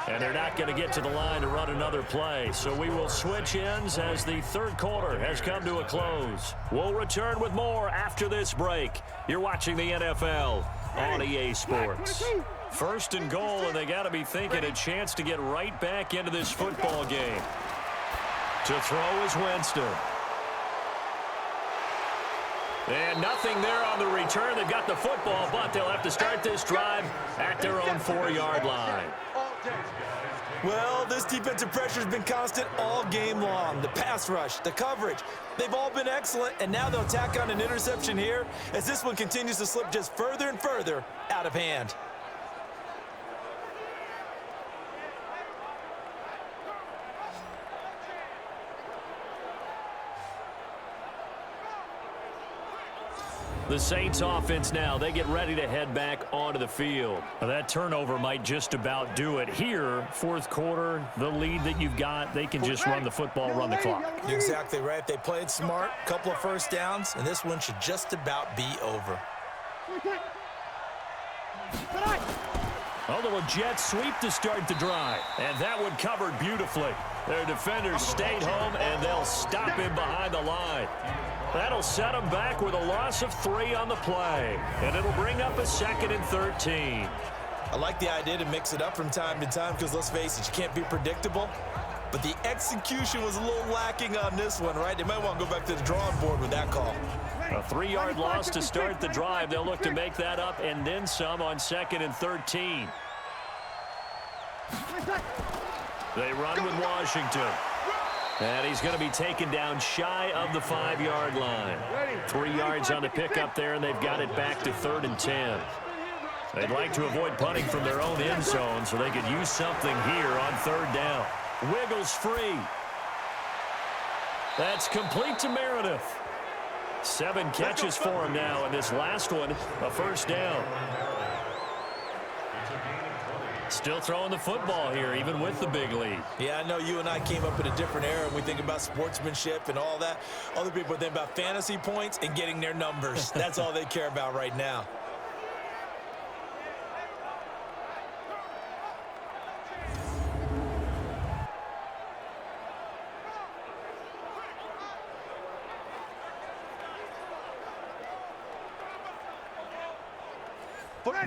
want And they're not going to get to the line to run another play. So we will switch ends as the 3rd quarter has come to a close. We'll return with more after this break. You're watching the NFL on EA Sports. 1st and goal, and they got to be thinking a chance to get right back into this football game. To throw is Winston. And nothing there on the return. They've got the football, but they'll have to start this drive at their own 4-yard line. Well, this defensive pressure has been constant all game long. The pass rush, the coverage, they've all been excellent, and now they'll tack on an interception here as this one continues to slip just further and further out of hand. The Saints offense now, they get ready to head back onto the field. Now, that turnover might just about do it. Here, fourth quarter, the lead that you've got, they can just run the football, run the clock. You're exactly right. They played smart, couple of first downs, and this one should just about be over. A little jet sweep to start the drive, and that one covered beautifully. Their defenders stayed home, and they'll stop him behind the line. That'll set them back with a loss of 3 on the play, and it'll bring up a 2nd and 13. I like the idea to mix it up from time to time because, let's face it, you can't be predictable. But the execution was a little lacking on this one, right? They might want to go back to the drawing board with that call. A 3-yard loss to start the drive. They'll look to make that up and then some on 2nd and 13. They run with Washington. And he's going to be taken down shy of the 5-yard line. 3 yards on the pickup there, and they've got it back to 3rd and 10. They'd like to avoid punting from their own end zone so they could use something here on 3rd down. Wiggles free. That's complete to Meredith. 7 catches for him now, and this last one, a first down. Still throwing the football here, even with the big lead. Yeah, I know you and I came up in a different era, and we think about sportsmanship and all that. Other people think about fantasy points and getting their numbers. That's all they care about right now.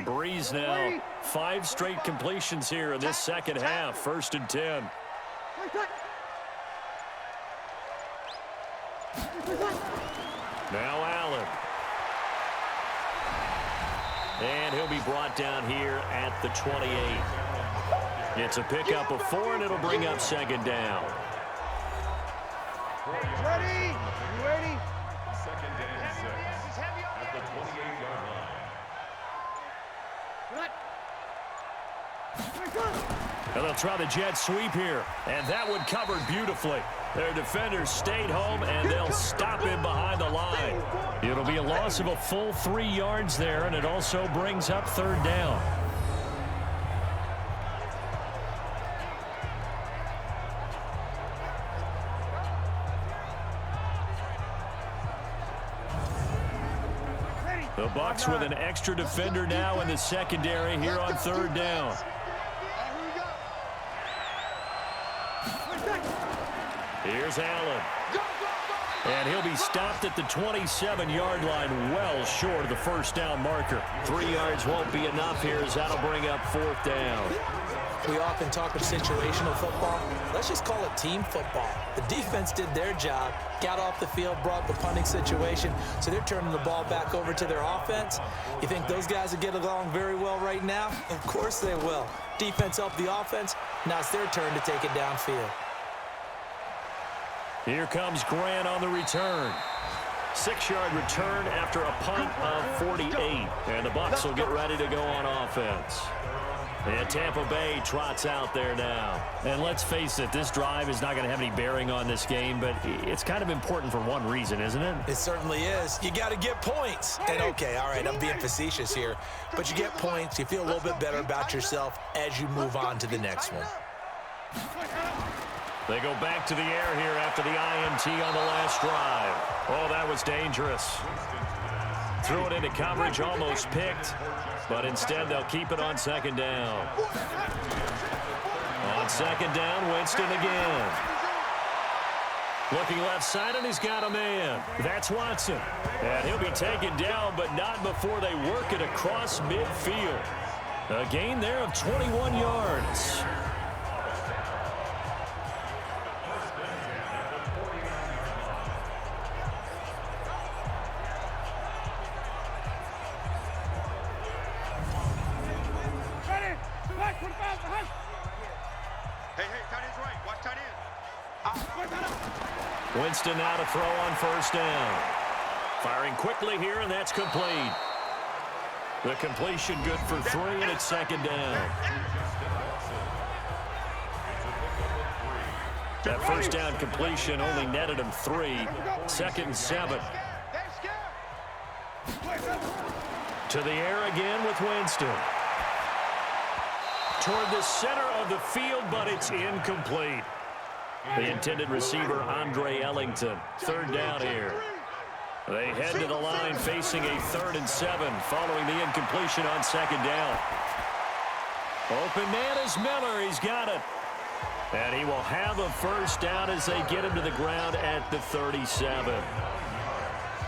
Breeze now, 5 straight completions here in this second half. 1st and 10. Now Allen. And he'll be brought down here at the 28. It's a pickup of 4, and it'll bring up 2nd down. Ready? You ready? 2nd and 6 at the 28-yard line. And they'll try the jet sweep here, and that one covered beautifully. Their defenders stayed home, and they'll stop him behind the line. It'll be a loss of a full 3 yards there, and it also brings up 3rd down. The Bucs with an extra defender now in the secondary here on 3rd down. Here's Allen. And he'll be stopped at the 27-yard line, well short of the first down marker. 3 yards won't be enough here as that'll bring up 4th down. We often talk of situational football. Let's just call it team football. The defense did their job, got off the field, brought the punting situation, so they're turning the ball back over to their offense. You think those guys will get along very well right now? Of course they will. Defense helped the offense. Now it's their turn to take it downfield. Here comes Grant on the return. 6-yard return after a punt of 48. And the Bucs will get ready to go on offense. And Tampa Bay trots out there now. And let's face it, this drive is not going to have any bearing on this game, but it's kind of important for one reason, isn't it? It certainly is. You got to get points. And okay, all right, I'm being facetious here, but you get points, you feel a little bit better about yourself as you move on to the next one. They go back to the air here after the INT on the last drive. Oh, that was dangerous. Threw it into coverage, almost picked, but instead they'll keep it on 2nd down. On 2nd down, Winston again. Looking left side, and he's got a man. That's Watson. And he'll be taken down, but not before they work it across midfield. A gain there of 21 yards. Winston now to throw on 1st down. Firing quickly here, and that's complete. The completion good for 3, and it's 2nd down. That first down completion only netted him 3. 2nd and 7. To the air again with Winston. Toward the center of the field, but it's incomplete. The intended receiver, Andre Ellington. Third down here. They head to the line facing a 3rd and 7 following the incompletion on 2nd down. Open man is Miller. He's got it. And he will have a first down as they get him to the ground at the 37.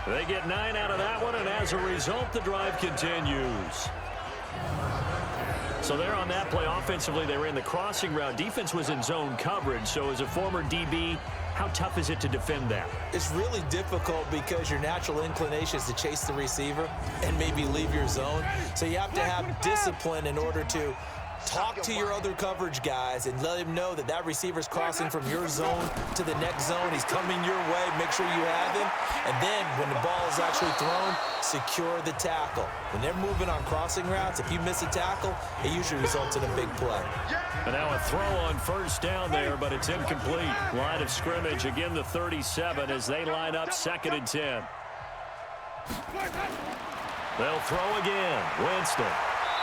They get 9 out of that one, and as a result, the drive continues. So there on that play, offensively, they ran the crossing route. Defense was in zone coverage, so as a former DB, how tough is it to defend that? It's really difficult because your natural inclination is to chase the receiver and maybe leave your zone. So you have to have discipline in order to talk to your other coverage guys and let him know that that receiver's crossing from your zone to the next zone. He's coming your way. Make sure you have him. And then when the ball is actually thrown, secure the tackle. When they're moving on crossing routes, if you miss a tackle, it usually results in a big play. And now a throw on first down there, but it's incomplete. Line of scrimmage, again the 37 as they line up 2nd and 10. They'll throw again. Winston.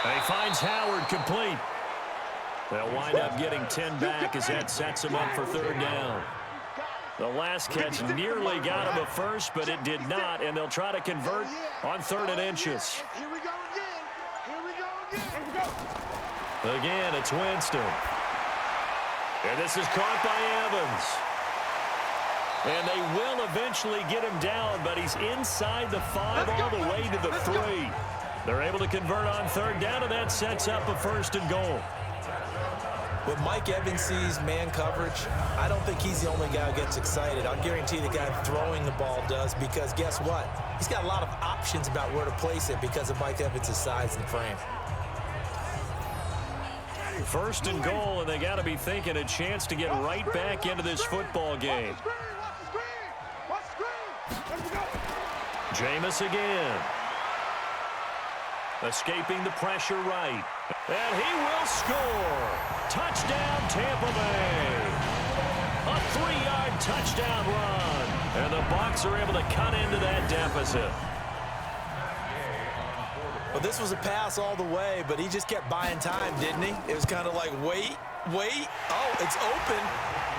And he finds Howard complete. They'll wind up getting 10 back as that sets him up for 3rd down. The last catch nearly got him a first, but it did not, and they'll try to convert on 3rd and inches. Here we go again. Here we go again. Here we go. Again, it's Winston. And this is caught by Evans. And they will eventually get him down, but he's inside the 5 all the way to the 3. They're able to convert on 3rd down, and that sets up a 1st and goal. When Mike Evans sees man coverage, I don't think he's the only guy who gets excited. I'll guarantee the guy throwing the ball does, because guess what? He's got a lot of options about where to place it because of Mike Evans' size and frame. 1st and goal, and they got to be thinking a chance to get right back into this football game. Jameis again. Escaping the pressure right. And he will score. Touchdown, Tampa Bay. A 3-yard touchdown run. And the Bucs are able to cut into that deficit. Well, this was a pass all the way, but he just kept buying time, didn't he? It was kind of like, wait. Oh, it's open.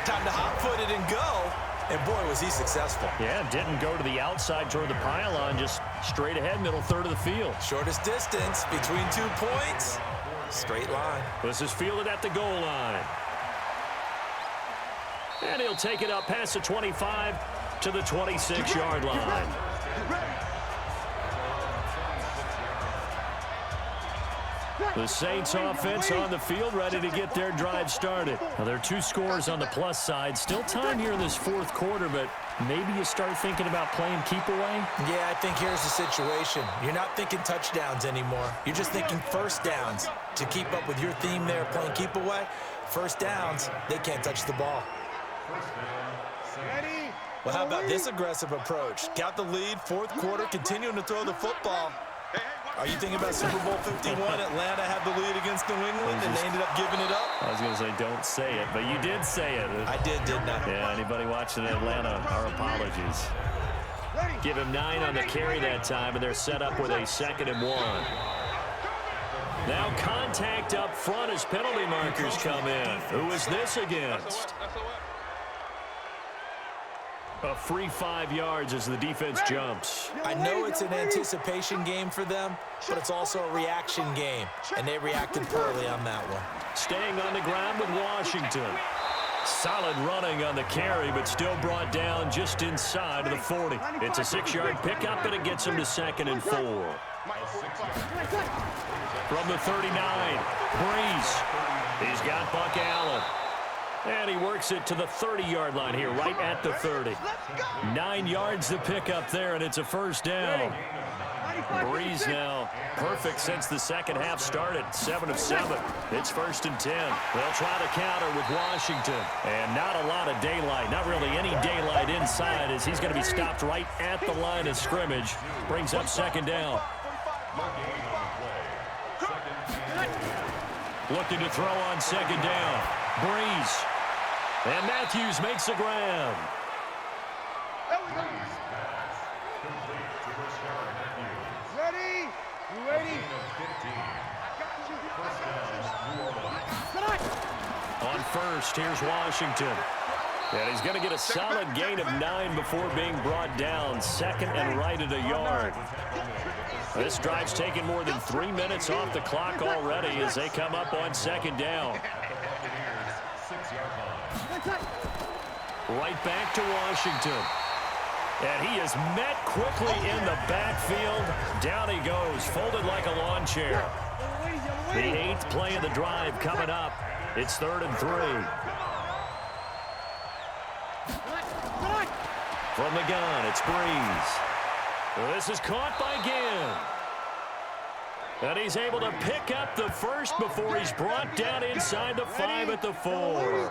Time to hot-foot it and go. And, boy, was he successful. Yeah, didn't go to the outside toward the pylon, just straight ahead, middle 3rd of the field. Shortest distance between 2 points. Straight line. This is fielded at the goal line. And he'll take it up past the 25 to the 26-yard line. The Saints offense on the field, ready to get their drive started. Now, there are 2 scores on the plus side. Still time here in this 4th quarter, but maybe you start thinking about playing keep away? Yeah, I think here's the situation. You're not thinking touchdowns anymore. You're just thinking first downs. To keep up with your theme there, playing keep away, first downs, they can't touch the ball. Well, how about this aggressive approach? Got the lead, 4th quarter, continuing to throw the football. Are you thinking about Super Bowl 51? Atlanta had the lead against New England, and they ended up giving it up? I was going to say don't say it, but you did say it. I did, didn't I? Yeah, anybody watching Atlanta, our apologies. Give him 9 on the carry that time, and they're set up with a 2nd and 1. Now contact up front as penalty markers come in. Who is this against? A free 5 yards as the defense jumps. I know it's an anticipation game for them, but it's also a reaction game, and they reacted poorly on that one. Staying on the ground with Washington. Solid running on the carry, but still brought down just inside of the 40. It's a 6-yard pickup, and it gets him to 2nd and 4. From the 39, Breeze. He's got Buck Allen. And he works it to the 30-yard line here, right at the 30. 9 yards to pick up there, and it's a first down. Breeze now perfect since the second half started. 7 of 7. It's 1st and 10. They'll try to counter with Washington. And not a lot of daylight, not really any daylight inside, as he's going to be stopped right at the line of scrimmage. Brings up 2nd down. Looking to throw on 2nd down. Breeze. And Matthews makes the grab. first. Here's Washington. And he's going to get a solid gain of 9 before being brought down. Second and right at a yard. This drive's taken more than 3 minutes off the clock already as they come up on second down. Right back to Washington. And he is met quickly in the backfield. Down he goes, folded like a lawn chair. The 8th play of the drive coming up. It's 3rd and 3. From the gun, it's Breeze. This is caught by Ginn. And he's able to pick up the first before he's brought down inside the 5 at the 4.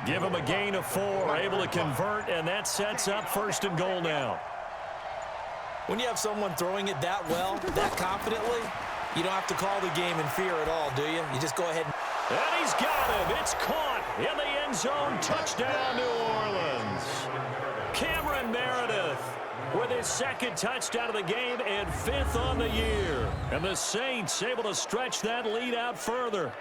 Give him a gain of 4, able to convert, and that sets up 1st and goal now. When you have someone throwing it that well, that confidently, you don't have to call the game in fear at all, do you? You just go ahead and he's got him. It's caught in the end zone. Touchdown, New Orleans. Cameron Meredith with his 2nd touchdown of the game and 5th on the year. And the Saints able to stretch that lead out further.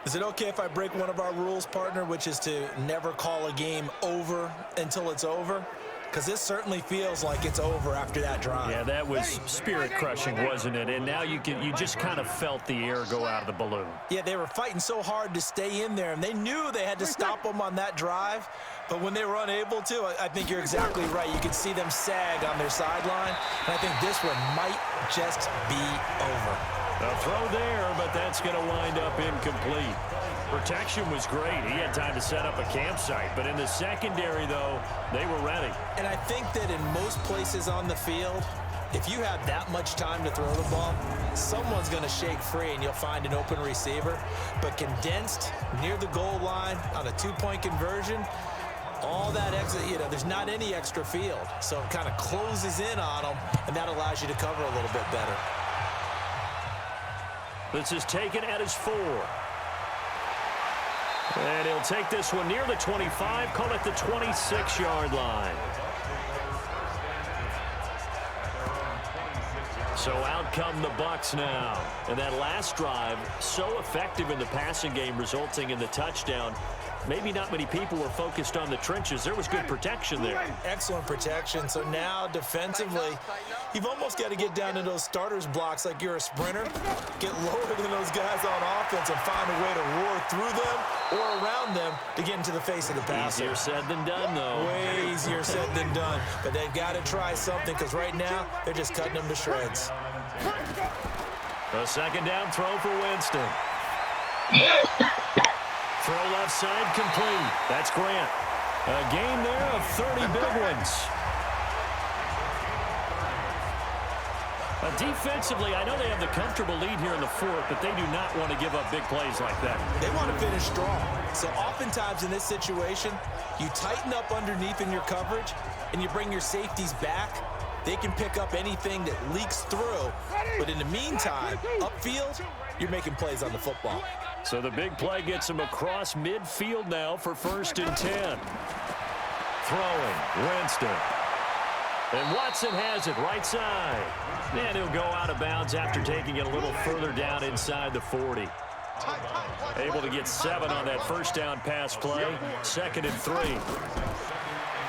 Is it okay if I break one of our rules, partner, which is to never call a game over until it's over? Because this certainly feels like it's over after that drive. Yeah, that was spirit-crushing, wasn't it? And now you just kind of felt the air go out of the balloon. Yeah, they were fighting so hard to stay in there, and they knew they had to stop them on that drive. But when they were unable to, I think you're exactly right. You could see them sag on their sideline, and I think this one might just be over. A throw there, but that's going to wind up incomplete. Protection was great. He had time to set up a campsite. But in the secondary, though, they were ready. And I think that in most places on the field, if you have that much time to throw the ball, someone's going to shake free and you'll find an open receiver. But condensed near the goal line on a 2-point conversion, all that extra, there's not any extra field. So it kind of closes in on them, and that allows you to cover a little bit better. This is taken at his 4. And he'll take this one near the 25, call it the 26-yard line. So out come the Bucs now. And that last drive, so effective in the passing game, resulting in the touchdown. Maybe not many people were focused on the trenches. There was good protection there. Excellent protection. So now defensively, you've almost got to get down to those starters blocks like you're a sprinter. Get lower than those guys on offense and find a way to roar through them or around them to get into the face of the passer. Easier said than done, though. Way easier said than done. But they've got to try something because right now they're just cutting them to shreds. A 2nd down throw for Winston. Throw left side complete. That's Grant. A gain there of 30 big ones. Defensively, I know they have the comfortable lead here in the 4th, but they do not want to give up big plays like that. They want to finish strong. So oftentimes in this situation, you tighten up underneath in your coverage, and you bring your safeties back. They can pick up anything that leaks through. But in the meantime, upfield, you're making plays on the football. So the big play gets him across midfield now for 1st and 10. Throwing, Winston. And Watson has it right side. And he'll go out of bounds after taking it a little further down inside the 40. Able to get 7 on that 1st down pass play. 2nd and 3.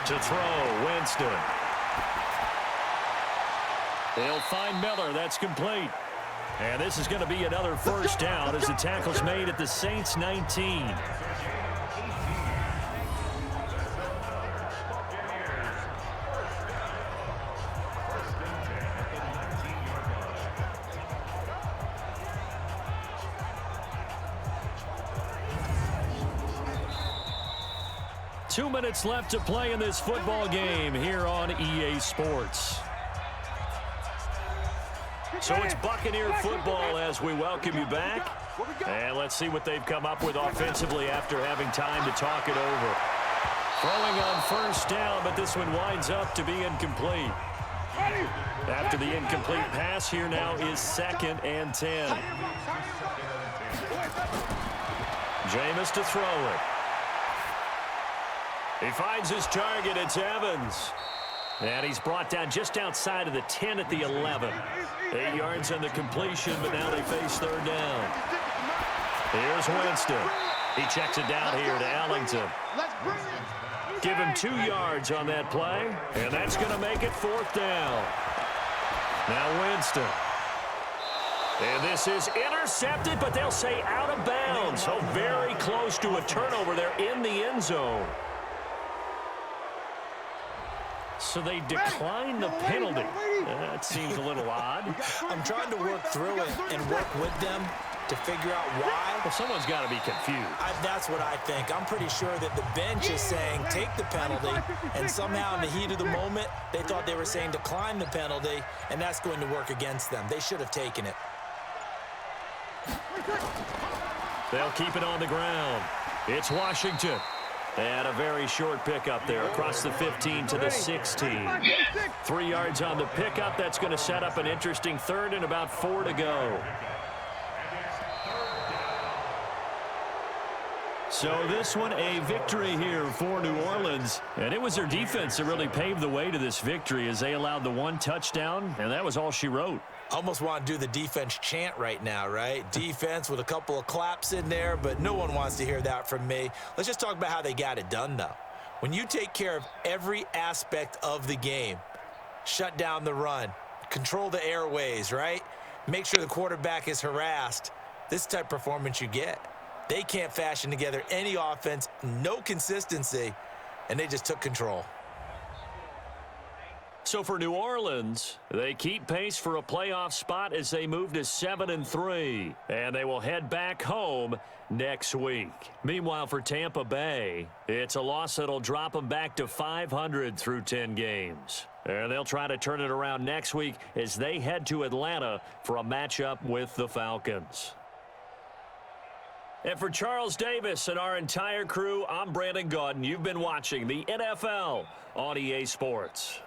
To throw, Winston. They'll find Miller. That's complete. And this is going to be another 1st down as the tackle's made at the Saints 19. Two minutes left to play in this football game here on EA Sports. So it's Buccaneer football as we welcome you back. And let's see what they've come up with offensively after having time to talk it over. Throwing on 1st down, but this one winds up to be incomplete. After the incomplete pass, here now is 2nd and 10. Jameis to throw it. He finds his target. It's Evans. And he's brought down just outside of the 10 at the 11. 8 yards on the completion, but now they face 3rd down. Here's Winston. He checks it down here to Ellington. Let's bring it. Give him 2 yards on that play, and that's going to make it 4th down. Now Winston. And this is intercepted, but they'll say out of bounds. So very close to a turnover there in the end zone. So they decline the penalty. That seems a little odd. I'm trying to work through it and work with them to figure out why. Well, someone's got to be confused. That's what I think. I'm pretty sure that the bench is saying take the penalty, and somehow in the heat of the moment, they thought they were saying decline the penalty, and that's going to work against them. They should have taken it. They'll keep it on the ground. It's Washington. They had a very short pickup there across the 15 to the 16. 3 yards on the pickup. That's going to set up an interesting 3rd and about 4 to go. So this one, a victory here for New Orleans. And it was their defense that really paved the way to this victory as they allowed the 1 touchdown, and that was all she wrote. Almost want to do the defense chant right now, right? Defense with a couple of claps in there, but no one wants to hear that from me. Let's just talk about how they got it done, though. When you take care of every aspect of the game, shut down the run, control the airways, right? Make sure the quarterback is harassed. This type of performance you get. They can't fashion together any offense, no consistency, and they just took control. So for New Orleans, they keep pace for a playoff spot as they move to 7-3, and they will head back home next week. Meanwhile, for Tampa Bay, it's a loss that'll drop them back to 500 through 10 games. And they'll try to turn it around next week as they head to Atlanta for a matchup with the Falcons. And for Charles Davis and our entire crew, I'm Brandon Gaudin. You've been watching the NFL on EA Sports.